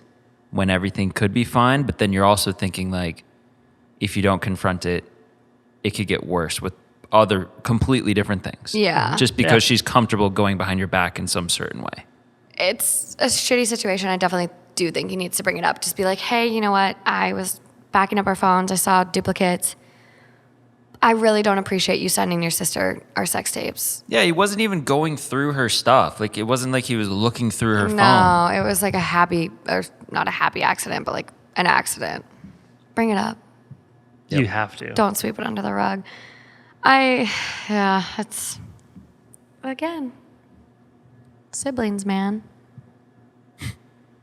when everything could be fine? But then you're also thinking if you don't confront it, it could get worse with other completely different things. Yeah. Just because Yeah. she's comfortable going behind your back in some certain way. It's a shitty situation. I definitely do think he needs to bring it up. Just be like, hey, you know what? I was backing up our phones. I saw duplicates. I really don't appreciate you sending your sister our sex tapes. Yeah, he wasn't even going through her stuff. It wasn't like he was looking through her phone. No, it was not a happy accident, but an accident. Bring it up. You have to. Don't sweep it under the rug. It's, again, siblings, man.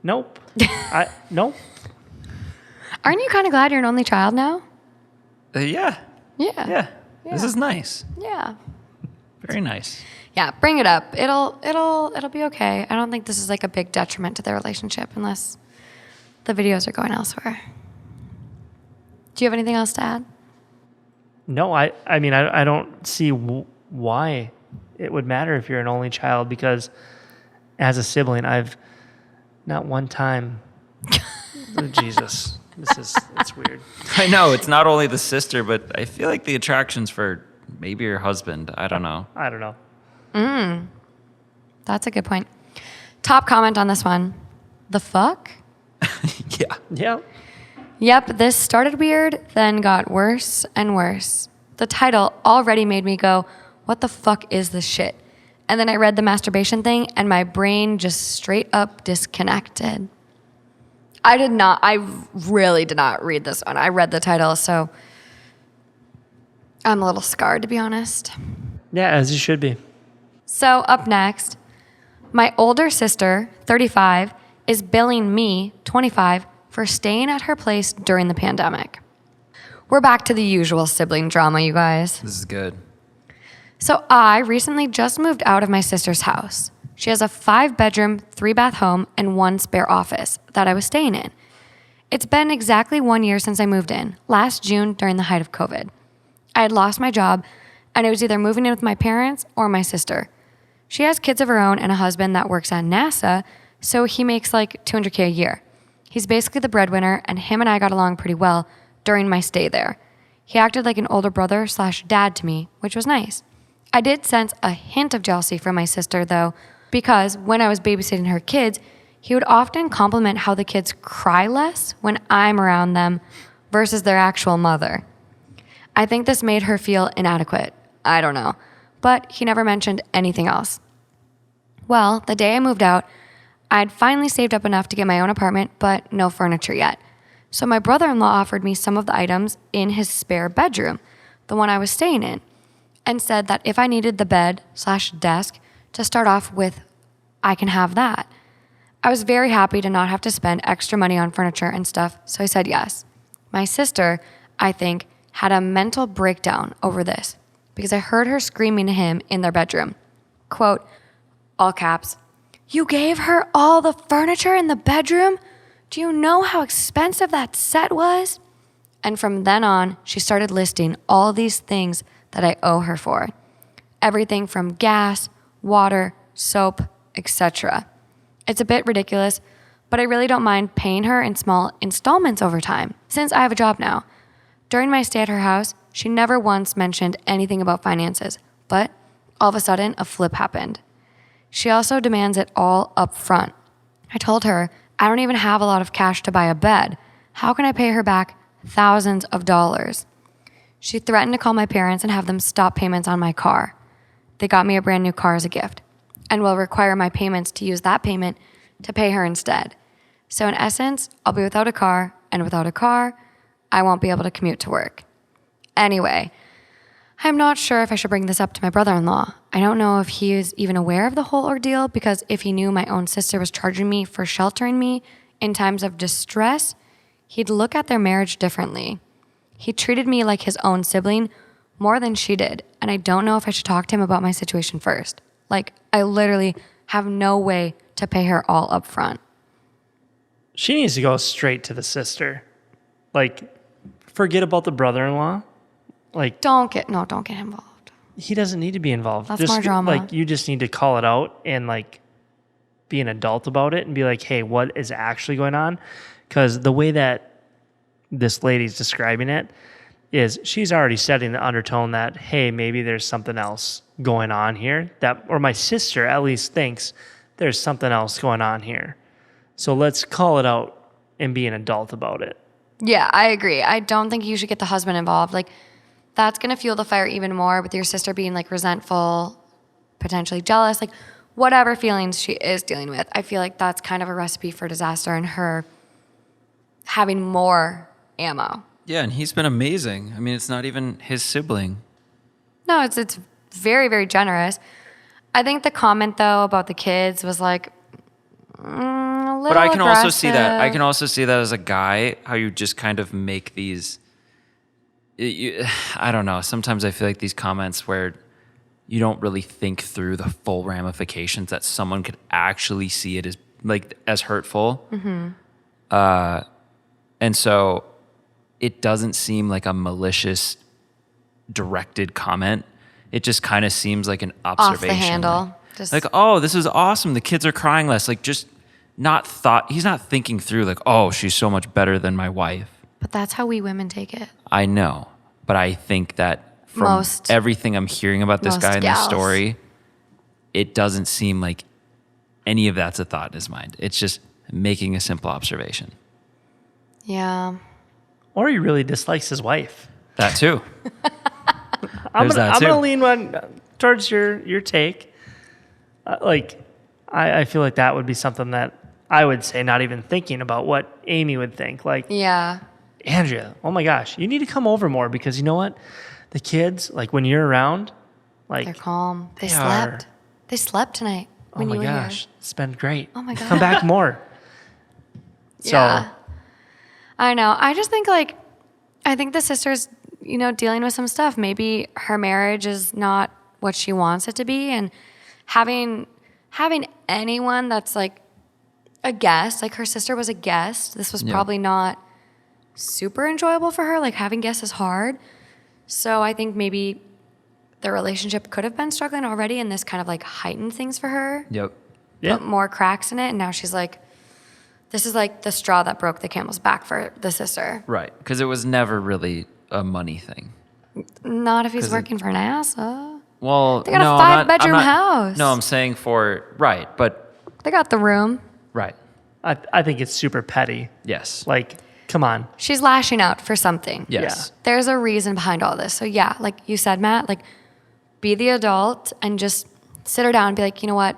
Nope. Nope. Aren't you kind of glad you're an only child now? Yeah. Yeah. Yeah. This is nice. Yeah. Very nice. Yeah, bring it up. It'll be okay. I don't think this is a big detriment to their relationship unless the videos are going elsewhere. Do you have anything else to add? No, I mean, I don't see why it would matter if you're an only child because as a sibling, I've not one time. Oh, Jesus, it's weird. I know it's not only the sister, but I feel like the attraction's for maybe your husband. I don't know. I don't know. That's a good point. Top comment on this one. The fuck? Yeah. Yeah. Yep, this started weird, then got worse and worse. The title already made me go, what the fuck is this shit? And then I read the masturbation thing and my brain just straight up disconnected. I really did not read this one. I read the title, so I'm a little scarred, to be honest. Yeah, as you should be. So up next, my older sister, 35, is billing me, 25, for staying at her place during the pandemic. We're back to the usual sibling drama, you guys. This is good. So I recently just moved out of my sister's house. She has a 5-bedroom, 3-bath home and 1 spare office that I was staying in. It's been exactly 1 year since I moved in, last June during the height of COVID. I had lost my job and I was either moving in with my parents or my sister. She has kids of her own and a husband that works at NASA, so he makes like $200K a year. He's basically the breadwinner, and him and I got along pretty well during my stay there. He acted like an older brother/dad to me, which was nice. I did sense a hint of jealousy from my sister, though, because when I was babysitting her kids, he would often compliment how the kids cry less when I'm around them versus their actual mother. I think this made her feel inadequate. I don't know. But he never mentioned anything else. Well, the day I moved out, I'd finally saved up enough to get my own apartment, but no furniture yet. So my brother-in-law offered me some of the items in his spare bedroom, the one I was staying in, and said that if I needed the bed/desk to start off with, I can have that. I was very happy to not have to spend extra money on furniture and stuff, so I said yes. My sister, I think, had a mental breakdown over this because I heard her screaming to him in their bedroom. Quote, all caps, "You gave her all the furniture in the bedroom? Do you know how expensive that set was?" And from then on, she started listing all these things that I owe her for. Everything from gas, water, soap, etc. It's a bit ridiculous, but I really don't mind paying her in small installments over time, since I have a job now. During my stay at her house, she never once mentioned anything about finances, but all of a sudden, a flip happened. She also demands it all up front. I told her, I don't even have a lot of cash to buy a bed. How can I pay her back thousands of dollars? She threatened to call my parents and have them stop payments on my car. They got me a brand new car as a gift and will require my payments to use that payment to pay her instead. So in essence, I'll be without a car, and without a car, I won't be able to commute to work. Anyway, I'm not sure if I should bring this up to my brother-in-law. I don't know if he is even aware of the whole ordeal, because if he knew my own sister was charging me for sheltering me in times of distress, he'd look at their marriage differently. He treated me like his own sibling more than she did, and I don't know if I should talk to him about my situation first. Like, I literally have no way to pay her all up front. She needs to go straight to the sister. Like, forget about the brother-in-law. Like, Don't get involved. he doesn't need to be involved. That's more drama. Like, you just need to call it out and like be an adult about it and be like, hey, what is actually going on? Because the way that this lady's describing it is she's already setting the undertone that, hey, maybe there's something else going on here, that, or my sister at least thinks there's something else going on here. So let's call it out and be an adult about it. Yeah, I agree. I don't think you should get the husband involved. Like, that's going to fuel the fire even more with your sister being like resentful, potentially jealous, like whatever feelings she is dealing with. I feel like that's kind of a recipe for disaster and her having more ammo. Yeah, and he's been amazing. I mean, it's not even his sibling. No, it's very, very generous. I think the comment, though, about the kids was like a little But I can also see that. I aggressive. can also see that as a guy, how you just kind of make these. I don't know. Sometimes I feel like these comments where you don't really think through the full ramifications that someone could actually see it as hurtful. Mm-hmm. And so it doesn't seem like a malicious, directed comment. It just kind of seems like an observation. Off the handle. Like, oh, this is awesome. The kids are crying less. Like, just he's not thinking through like, oh, she's so much better than my wife. But that's how we women take it. I know. But I think that from everything I'm hearing about this guy in this story, it doesn't seem like any of that's a thought in his mind. It's just making a simple observation. Yeah. Or he really dislikes his wife. That too. I'm There's that going too. to lean towards your take. I feel like that would be something that I would say, not even thinking about what Amy would think. Like, Yeah. Andrea, oh my gosh, you need to come over more, because you know what? The kids, like when you're around, like They're calm. They They slept. are. They slept tonight oh when my you were gosh, here. it's been great. Oh my Come God. back more. So Yeah. I know. I just think I think the sister's, dealing with some stuff. Maybe her marriage is not what she wants it to be, and having anyone that's like a guest, like her sister was a guest. This was probably not super enjoyable for her. Like, having guests is hard. So I think maybe the relationship could have been struggling already, and this kind of like heightened things for her. Yep. Yeah. Put more cracks in it, and now she's like, this is like the straw that broke the camel's back for the sister. Right. Because it was never really a money thing. Not if he's 'Cause working for NASA. Well, They got a no, I'm not- 5-bedroom I'm not- house. No, I'm saying right, but They got the room. right. I think it's super petty. Yes. Like, come on. She's lashing out for something. Yes. There's a reason behind all this. So yeah, like you said, Matt, like be the adult and just sit her down and be like, you know what?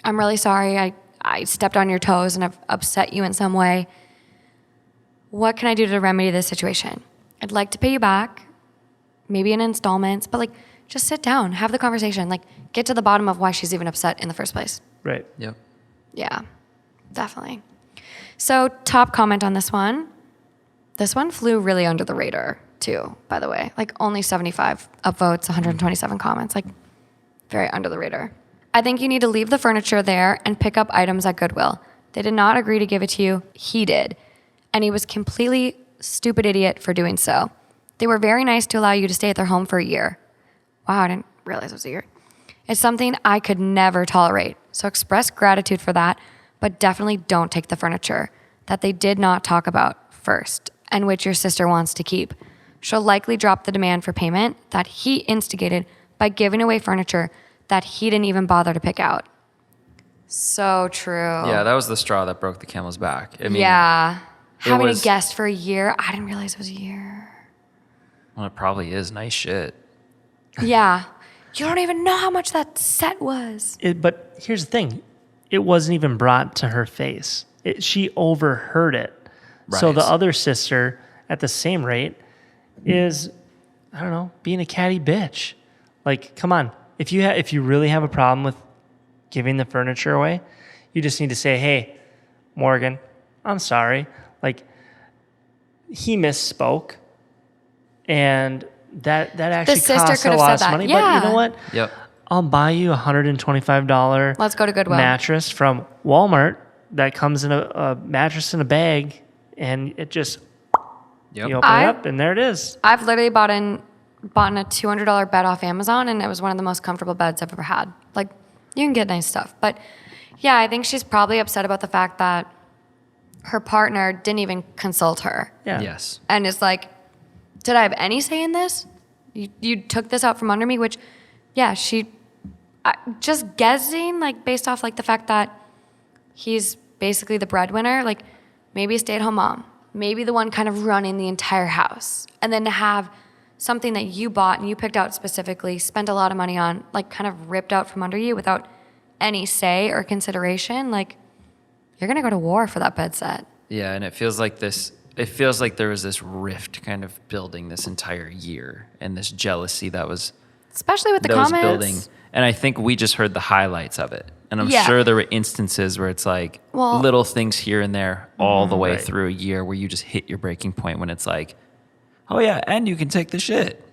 I'm really sorry. I stepped on your toes and I've upset you in some way. What can I do to remedy this situation? I'd like to pay you back, maybe in installments, but like just sit down, have the conversation, like get to the bottom of why she's even upset in the first place. Right. Yep. Yeah, definitely. So top comment on this one. This one flew really under the radar too, by the way. Like only 75 upvotes, 127 comments, like very under the radar. I think you need to leave the furniture there and pick up items at Goodwill. They did not agree to give it to you. He did. And he was completely stupid idiot for doing so. They were very nice to allow you to stay at their home for a year. Wow, I didn't realize it was a year. It's something I could never tolerate. So express gratitude for that, but definitely don't take the furniture that they did not talk about first and which your sister wants to keep. She'll likely drop the demand for payment that he instigated by giving away furniture that he didn't even bother to pick out. So true. Yeah, that was the straw that broke the camel's back. I mean, yeah. Having was- a guest for a year, I didn't realize it was a year. Well, it probably is nice shit. Yeah. You don't even know how much that set was. But here's the thing. It wasn't even brought to her face. She overheard it. So Right. the other sister, at the same rate, is, I don't know, being a catty bitch. Like, come on. If you really have a problem with giving the furniture away, you just need to say, hey, Morgan, I'm sorry. Like, he misspoke. And that actually sister costs could a have lot said of that. money. Yeah. But you know what? Yep. I'll buy you a $125 Let's go to Goodwill. mattress from Walmart that comes in a mattress in a bag, and it just Yep. you open I- it up, and there it is. I've literally bought a $200 bed off Amazon, and it was one of the most comfortable beds I've ever had. Like, you can get nice stuff. But yeah, I think she's probably upset about the fact that her partner didn't even consult her. Yeah. Yes. And is like, did I have any say in this? You took this out from under me, which, yeah, just guessing, like, based off, like, the fact that he's basically the breadwinner, like, maybe a stay-at-home mom, maybe the one kind of running the entire house, and then to have something that you bought and you picked out specifically, spent a lot of money on, like, kind of ripped out from under you without any say or consideration, like, you're going to go to war for that bed set. Yeah, and it feels like there was this rift kind of building this entire year, and this jealousy that was Especially with the that was comments. building. And I think we just heard the highlights of it. And I'm Yeah. sure there were instances where it's like Well- little things here and there all the way Right. through a year where you just hit your breaking point when it's like, oh yeah, and you can take the shit.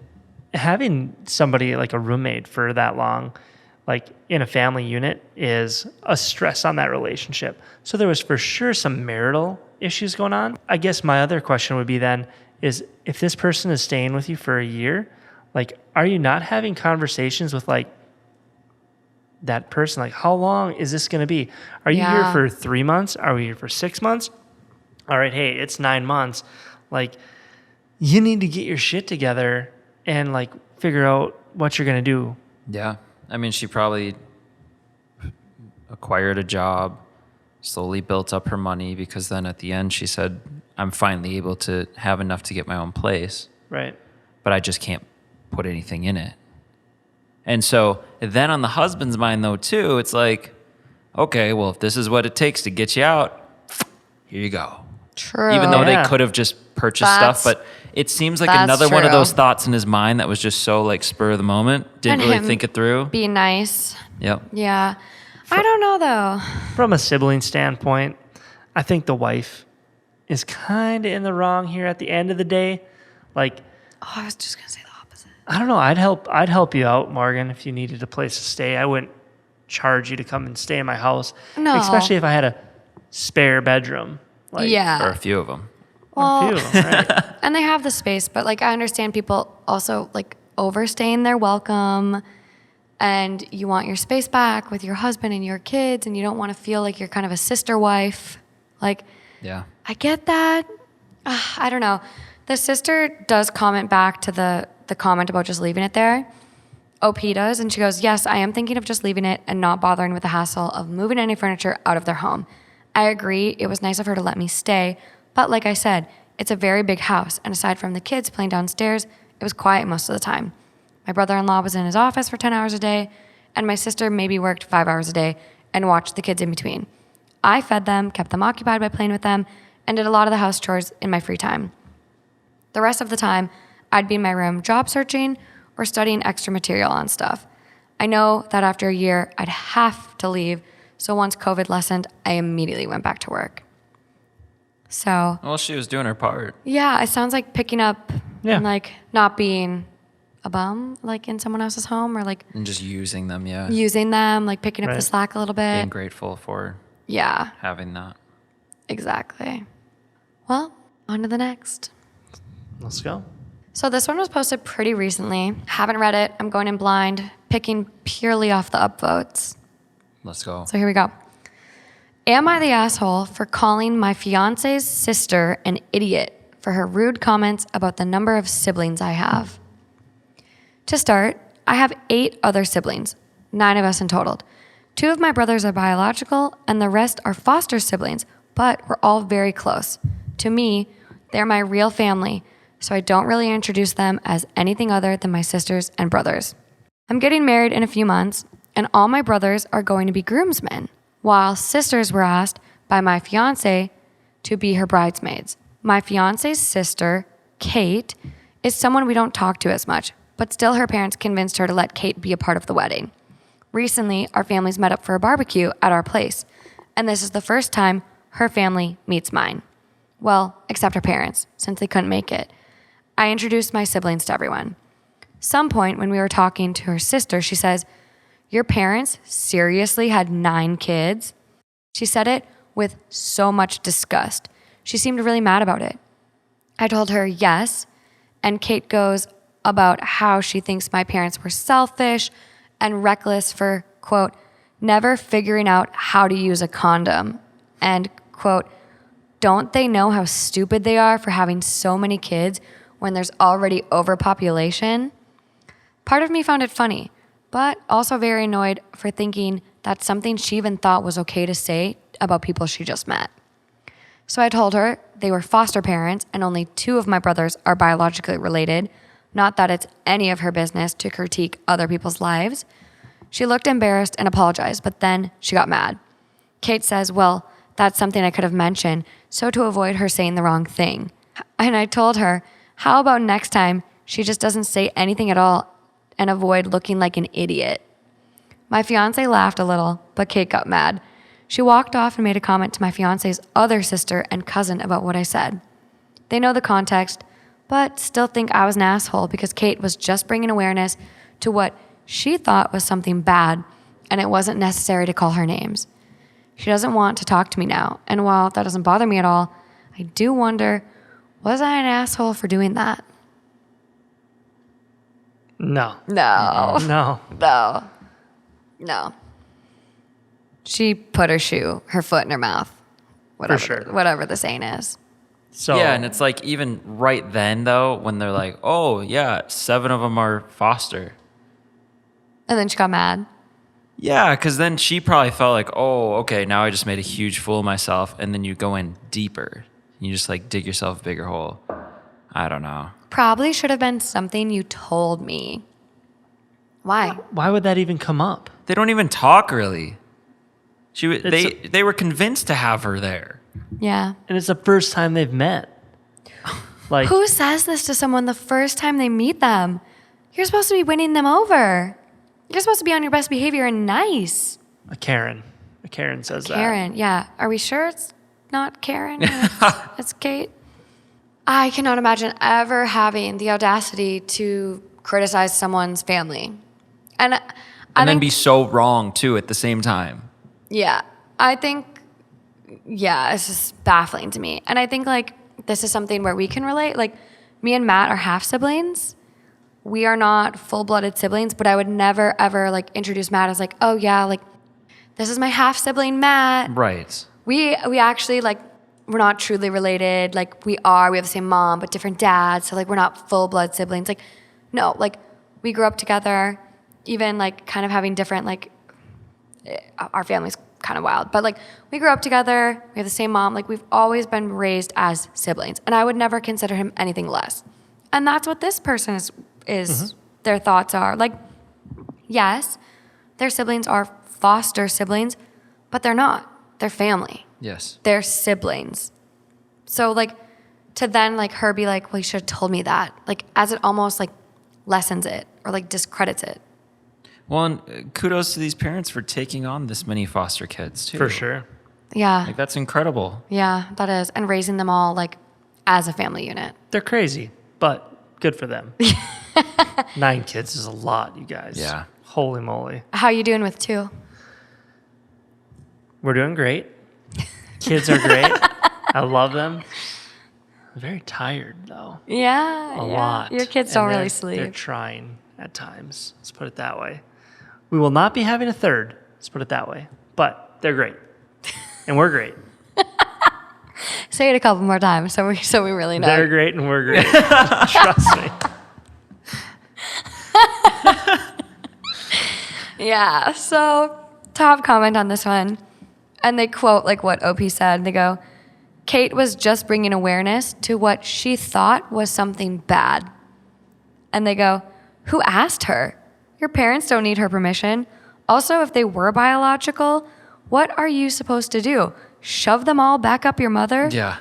Having somebody like a roommate for that long, like in a family unit, is a stress on that relationship. So there was for sure some marital issues going on. I guess my other question would be then is if this person is staying with you for a year, like, are you not having conversations with like that person? Like, how long is this going to be? Are you here Yeah. for 3 months? Are we here for 6 months? All right, hey, it's 9 months. Like, you need to get your shit together and like figure out what you're going to do. Yeah. I mean, she probably acquired a job, slowly built up her money, because then at the end she said, I'm finally able to have enough to get my own place, Right. but I just can't put anything in it. And so then on the husband's mind though too, it's like, okay, well, if this is what it takes to get you out, here you go. True. Even though Yeah. they could have just purchased That's- stuff, but it seems like that's another one of true. those thoughts in his mind that was just so like spur of the moment, didn't And really him think it through. Be nice. Yep. Yeah. I don't know though. From a sibling standpoint, I think the wife is kind of in the wrong here at the end of the day. Like, Oh, I was just gonna say the opposite. I don't know. I'd help you out, Morgan, if you needed a place to stay. I wouldn't charge you to come and stay in my house. No. Especially if I had a spare bedroom. Like, Yeah. Or a few of them. or a few of them, right? And they have the space, but like I understand people also like overstaying their welcome and you want your space back with your husband and your kids and you don't want to feel like you're kind of a sister wife. Like, Yeah. I get that. I don't know. The sister does comment back to the comment about just leaving it there. OP does, and she goes, yes, I am thinking of just leaving it and not bothering with the hassle of moving any furniture out of their home. I agree, it was nice of her to let me stay, but like I said, it's a very big house, and aside from the kids playing downstairs, it was quiet most of the time. My brother-in-law was in his office for 10 hours a day, and my sister maybe worked 5 hours a day and watched the kids in between. I fed them, kept them occupied by playing with them, and did a lot of the house chores in my free time. The rest of the time, I'd be in my room job searching or studying extra material on stuff. I know that after a year, I'd have to leave, so once COVID lessened, I immediately went back to work. So, Well, she was doing her part. yeah, it sounds like picking up Yeah. and like not being a bum, like in someone else's home, or like And just using them, yeah. using them, like picking up the Right. slack a little Being bit. grateful for Yeah, having that. exactly. Well, on to the next. Let's go. So this one was posted pretty recently. Haven't read it. I'm going in blind, picking purely off the upvotes. Let's go. So here we go. Am I the asshole for calling my fiance's sister an idiot for her rude comments about the number of siblings I have? To start, I have 8 other siblings, 9 of us in total. 2 of my brothers are biological and the rest are foster siblings, but we're all very close. To me, they're my real family, so I don't really introduce them as anything other than my sisters and brothers. I'm getting married in a few months, and all my brothers are going to be groomsmen, while sisters were asked by my fiance to be her bridesmaids. My fiance's sister, Kate, is someone we don't talk to as much, but still her parents convinced her to let Kate be a part of the wedding. Recently, our families met up for a barbecue at our place, and this is the first time her family meets mine. Well, except her parents, since they couldn't make it. I introduced my siblings to everyone. Some point when we were talking to her sister, she says, "Your parents seriously had 9 kids?" She said it with so much disgust. She seemed really mad about it. I told her yes, and Kate goes about how she thinks my parents were selfish and reckless for, quote, never figuring out how to use a condom, and, quote, don't they know how stupid they are for having so many kids when there's already overpopulation? Part of me found it funny, but also very annoyed for thinking that's something she even thought was okay to say about people she just met. So I told her they were foster parents and only 2 of my brothers are biologically related, not that it's any of her business to critique other people's lives. She looked embarrassed and apologized, but then she got mad. Kate says, well, that's something I could have mentioned, so to avoid her saying the wrong thing. And I told her, how about next time she just doesn't say anything at all and avoid looking like an idiot? My fiance laughed a little, but Kate got mad. She walked off and made a comment to my fiance's other sister and cousin about what I said. They know the context, but still think I was an asshole because Kate was just bringing awareness to what she thought was something bad, and it wasn't necessary to call her names. She doesn't want to talk to me now, and while that doesn't bother me at all, I do wonder, was I an asshole for doing that? No. No. No. No. No. She put her foot in her mouth. Whatever, sure. Whatever the saying is. So Yeah, and it's like even right then though, when they're like, oh yeah, 7 of them are foster. And then she got mad. Yeah, because then she probably felt like, oh, okay, now I just made a huge fool of myself. And then you go in deeper. You just like dig yourself a bigger hole. I don't know. Probably should have been something you told me. Why? why would that even come up? They don't even talk really. They were convinced to have her there. Yeah. And it's the first time they've met. Like, Who says this to someone the first time they meet them? You're supposed to be winning them over. You're supposed to be on your best behavior and nice. a Karen. A Karen says that. Karen, yeah. Are we sure it's not Karen? It's Kate. I cannot imagine ever having the audacity to criticize someone's family. And I And then think, be so wrong too at the same time. yeah, it's just baffling to me. And I think like this is something where we can relate. Like me and Matt are half siblings. we are not full-blooded siblings, but I would never ever like introduce Matt as like, oh yeah, like this is my half sibling Matt. Right. We actually like we're not truly related. Like we have the same mom but different dads. So like we're not full-blood siblings. Like no, like we grew up together, even like kind of having different like our family's kind of wild, but like we grew up together. We have the same mom. Like we've always been raised as siblings, and I would never consider him anything less. And that's what this person is their thoughts are. Like, yes, their siblings are foster siblings, but they're not. They're family. Yes. They're siblings. So like to then like her be like, well, you should have told me that. Like as it almost like lessens it or like discredits it. Well, and kudos to these parents for taking on this many foster kids too. For sure. Yeah. Like that's incredible. Yeah, that is. And raising them all like as a family unit. They're crazy, but good for them. 9 kids is a lot, you guys. Yeah. Holy moly. How you doing with 2? We're doing great. Kids are great. I love them. I'm very tired though. Yeah. A lot. Your kids And don't really They're sleep. trying at times. Let's put it that way. We will not be having a third. Let's put it that way. But they're great. And we're great. Say it a couple more times so we really know. They're great and we're great. Trust me. Yeah. So top comment on this one. And they quote like what OP said. They go, Kate was just bringing awareness to what she thought was something bad. And they go, who asked her? Your parents don't need her permission. Also, if they were biological, what are you supposed to do? Shove them all back up your mother? Yeah.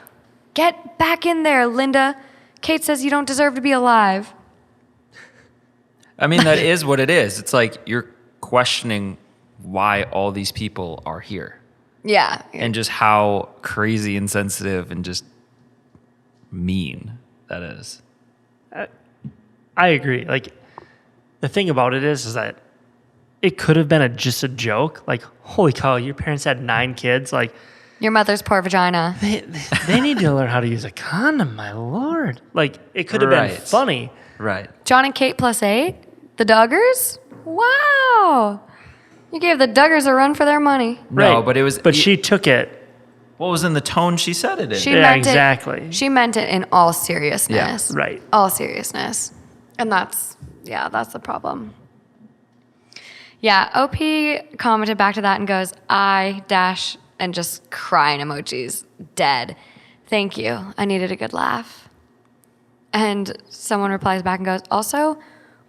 Get back in there, Linda. Kate says you don't deserve to be alive. I mean, that is what it is. It's like you're questioning why all these people are here Yeah. and just how crazy and sensitive and just mean that is. I agree. Like the thing about it is that it could have been just a joke. Like, holy cow, your parents had 9 kids. Like Your mother's poor vagina. they need to learn how to use a condom, my lord. Like it could have Right. been funny. Right. John and Kate +8? The Duggars? Wow. You gave the Duggars a run for their money. No, Right. but it was. But she took it. What was in the tone she said it in? She Yeah, meant exactly. It, she meant it in all seriousness. Yeah, right. All seriousness. And that's the problem. Yeah, OP commented back to that and goes, I dash and just crying emojis, dead. Thank you. I needed a good laugh. And someone replies back and goes, also,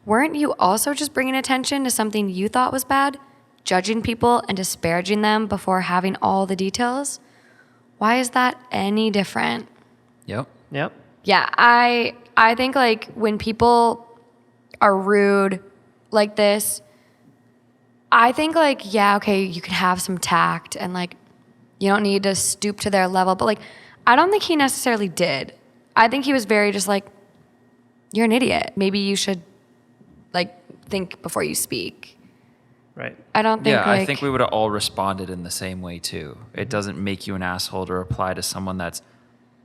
weren't you also just bringing attention to something you thought was bad? Judging people and disparaging them before having all the details? Why is that any different? Yep. Yep. Yeah, I think like when people are rude like this, I think like, yeah, okay, you can have some tact and like you don't need to stoop to their level, but like I don't think he necessarily did. I think he was very just like, you're an idiot. Maybe you should like think before you speak. Right. I don't think Yeah, like, I think we would have all responded in the same way too. It doesn't make you an asshole to reply to someone that's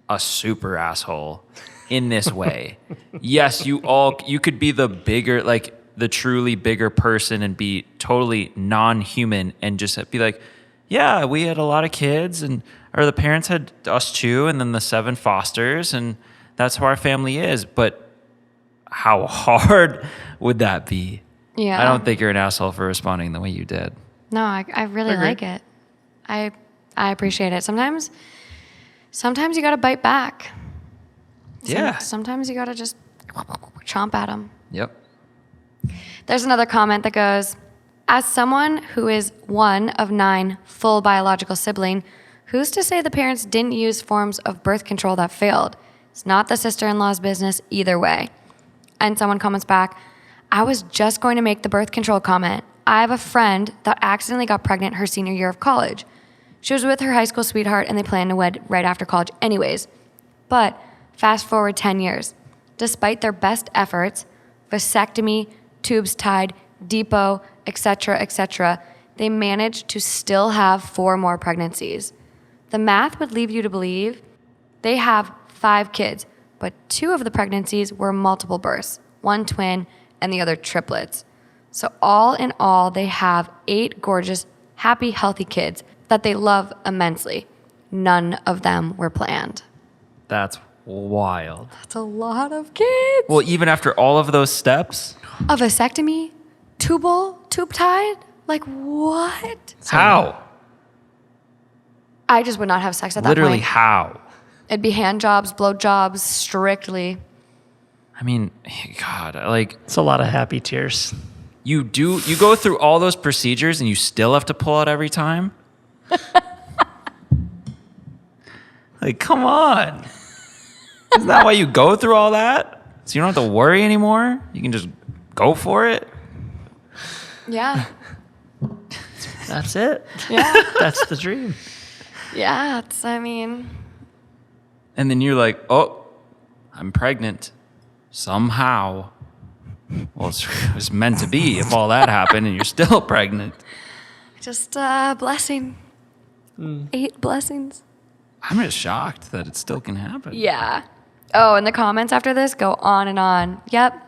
a super asshole in this way. Yes, you could be the bigger, like the truly bigger person and be totally non-human and just be like, yeah, we had a lot of kids or the parents had us too, and then the 7 fosters, and that's how our family is. But how hard would that be? yeah. I don't think you're an asshole for responding the way you did. No, I really Agreed. like it. I appreciate it. Sometimes you got to bite back. Yeah. Sometimes you got to just chomp at them. Yep. There's another comment that goes, as someone who is one of 9 full biological sibling, who's to say the parents didn't use forms of birth control that failed? It's not the sister-in-law's business either way. And someone comments back, I was just going to make the birth control comment. I have a friend that accidentally got pregnant her senior year of college. She was with her high school sweetheart and they planned to wed right after college anyways. But fast forward 10 years. Despite their best efforts, vasectomy, tubes tied, depot, etc., they managed to still have 4 more pregnancies. The math would lead you to believe they have 5 kids, but 2 of the pregnancies were multiple births. 1 twin, and the other triplets. So all in all, they have 8 gorgeous, happy, healthy kids that they love immensely. None of them were planned. That's wild. That's a lot of kids. Well, even after all of those steps, A vasectomy? Tube tied? Like what? how? I just would not have sex at that Literally, point. how? It'd be hand jobs, blow jobs, strictly. I mean, God, like It's a lot of happy tears. you go through all those procedures and you still have to pull out every time? Like, come on. Isn't that why you go through all that? So you don't have to worry anymore? You can just go for it? Yeah. That's it. Yeah. That's the dream. Yeah. And then you're like, oh, I'm pregnant. Somehow. Well, it's meant to be if all that happened and you're still pregnant. Just a blessing. 8 blessings. I'm just shocked that it still can happen. Yeah. Oh, and the comments after this go on and on. Yep.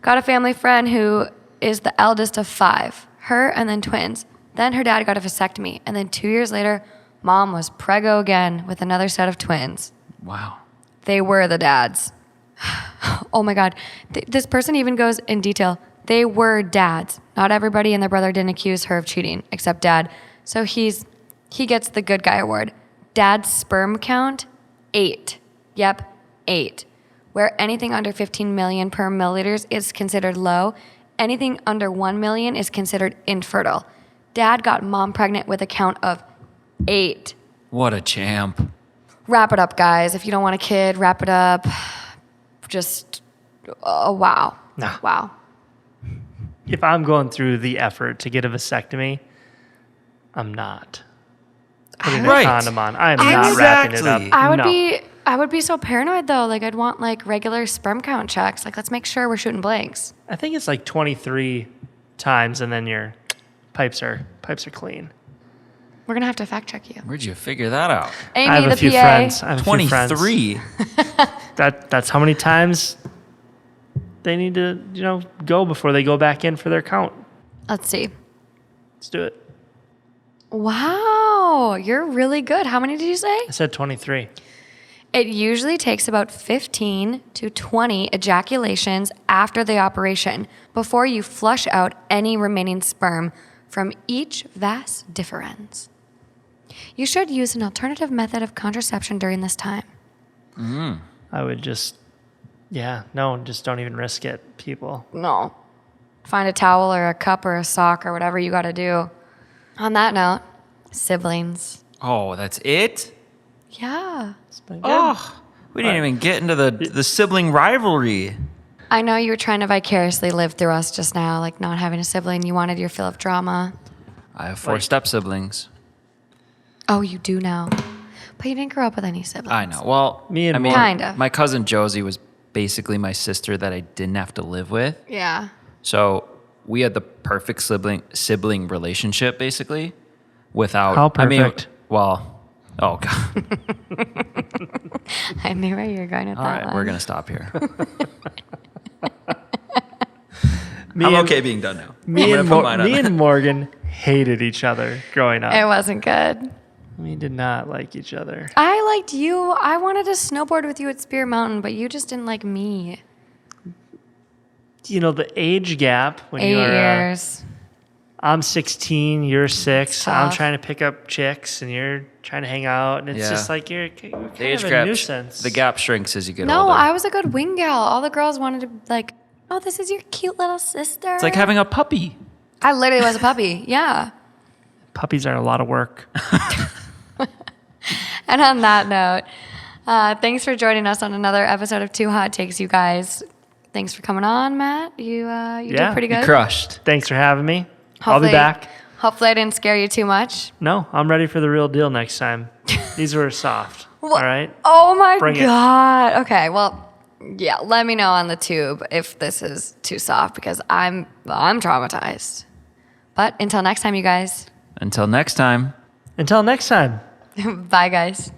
Got a family friend who is the eldest of 5. Her and then twins. Then her dad got a vasectomy. And then 2 years later, mom was preggo again with another set of twins. Wow. They were the dads. Oh my God. This person even goes in detail. They were dads. Not everybody and their brother didn't accuse her of cheating, except dad. So he gets the good guy award. Dad's sperm count, 8. Yep, 8. Where anything under 15 million per milliliters is considered low, anything under 1 million is considered infertile. Dad got mom pregnant with a count of 8. What a champ. Wrap it up, guys. If you don't want a kid, wrap it up. Just, wow. Nah. Wow. If I'm going through the effort to get a vasectomy, I'm not putting Right. a condom on. I am not wrapping it up. Exactly. I would be so paranoid though. Like I'd want like regular sperm count checks. Like let's make sure we're shooting blanks. I think it's like 23 times, and then your pipes are clean. We're gonna have to fact check you. Where'd you figure that out? Amy, I have the a few PA. friends. I have a few friends. 23. That's how many times they need to, go before they go back in for their count. Let's see. Let's do it. Wow, you're really good. How many did you say? I said 23. It usually takes about 15 to 20 ejaculations after the operation before you flush out any remaining sperm from each vas deferens. You should use an alternative method of contraception during this time. I would just don't even risk it, people. No. Find a towel or a cup or a sock or whatever you got to do. On that note, siblings. Oh, that's it? Yeah. It's been good. Oh, we didn't even get into the sibling rivalry. I know you were trying to vicariously live through us just now, like not having a sibling. You wanted your fill of drama. I have 4 step siblings. Oh, you do now. But you didn't grow up with any siblings. I know. Well, Kind of. my cousin Josie was basically my sister that I didn't have to live with. Yeah. So we had the perfect sibling relationship, basically. Without How perfect? Oh God. I knew where you were going with All that right, one. we're gonna stop here. Me I'm and- okay being done now. Me, I'm gonna and, put mine on. me and Morgan hated each other growing up. It wasn't good. We did not like each other. I liked you. I wanted to snowboard with you at Spear Mountain, but you just didn't like me. The age gap when 8 you are years. I'm 16, you're 6. I'm Tough. trying to pick up chicks, and you're trying to hang out, and it's Yeah. just like you're kind The age of a gap, nuisance. the gap shrinks as you get No, older. I was a good wing gal. All the girls wanted to oh, this is your cute little sister. It's like having a puppy. I literally was a puppy. Yeah. Puppies are a lot of work. And on that note, thanks for joining us on another episode of Two Hot Takes, you guys. Thanks for coming on, Matt. You did pretty good. Crushed. Thanks for having me. I'll be back. Hopefully I didn't scare you too much. No, I'm ready for the real deal next time. These were soft. All right? Oh my Bring it. God. Okay, well, yeah, let me know on the tube if this is too soft because I'm traumatized. But until next time, you guys. Until next time. Until next time. Bye, guys.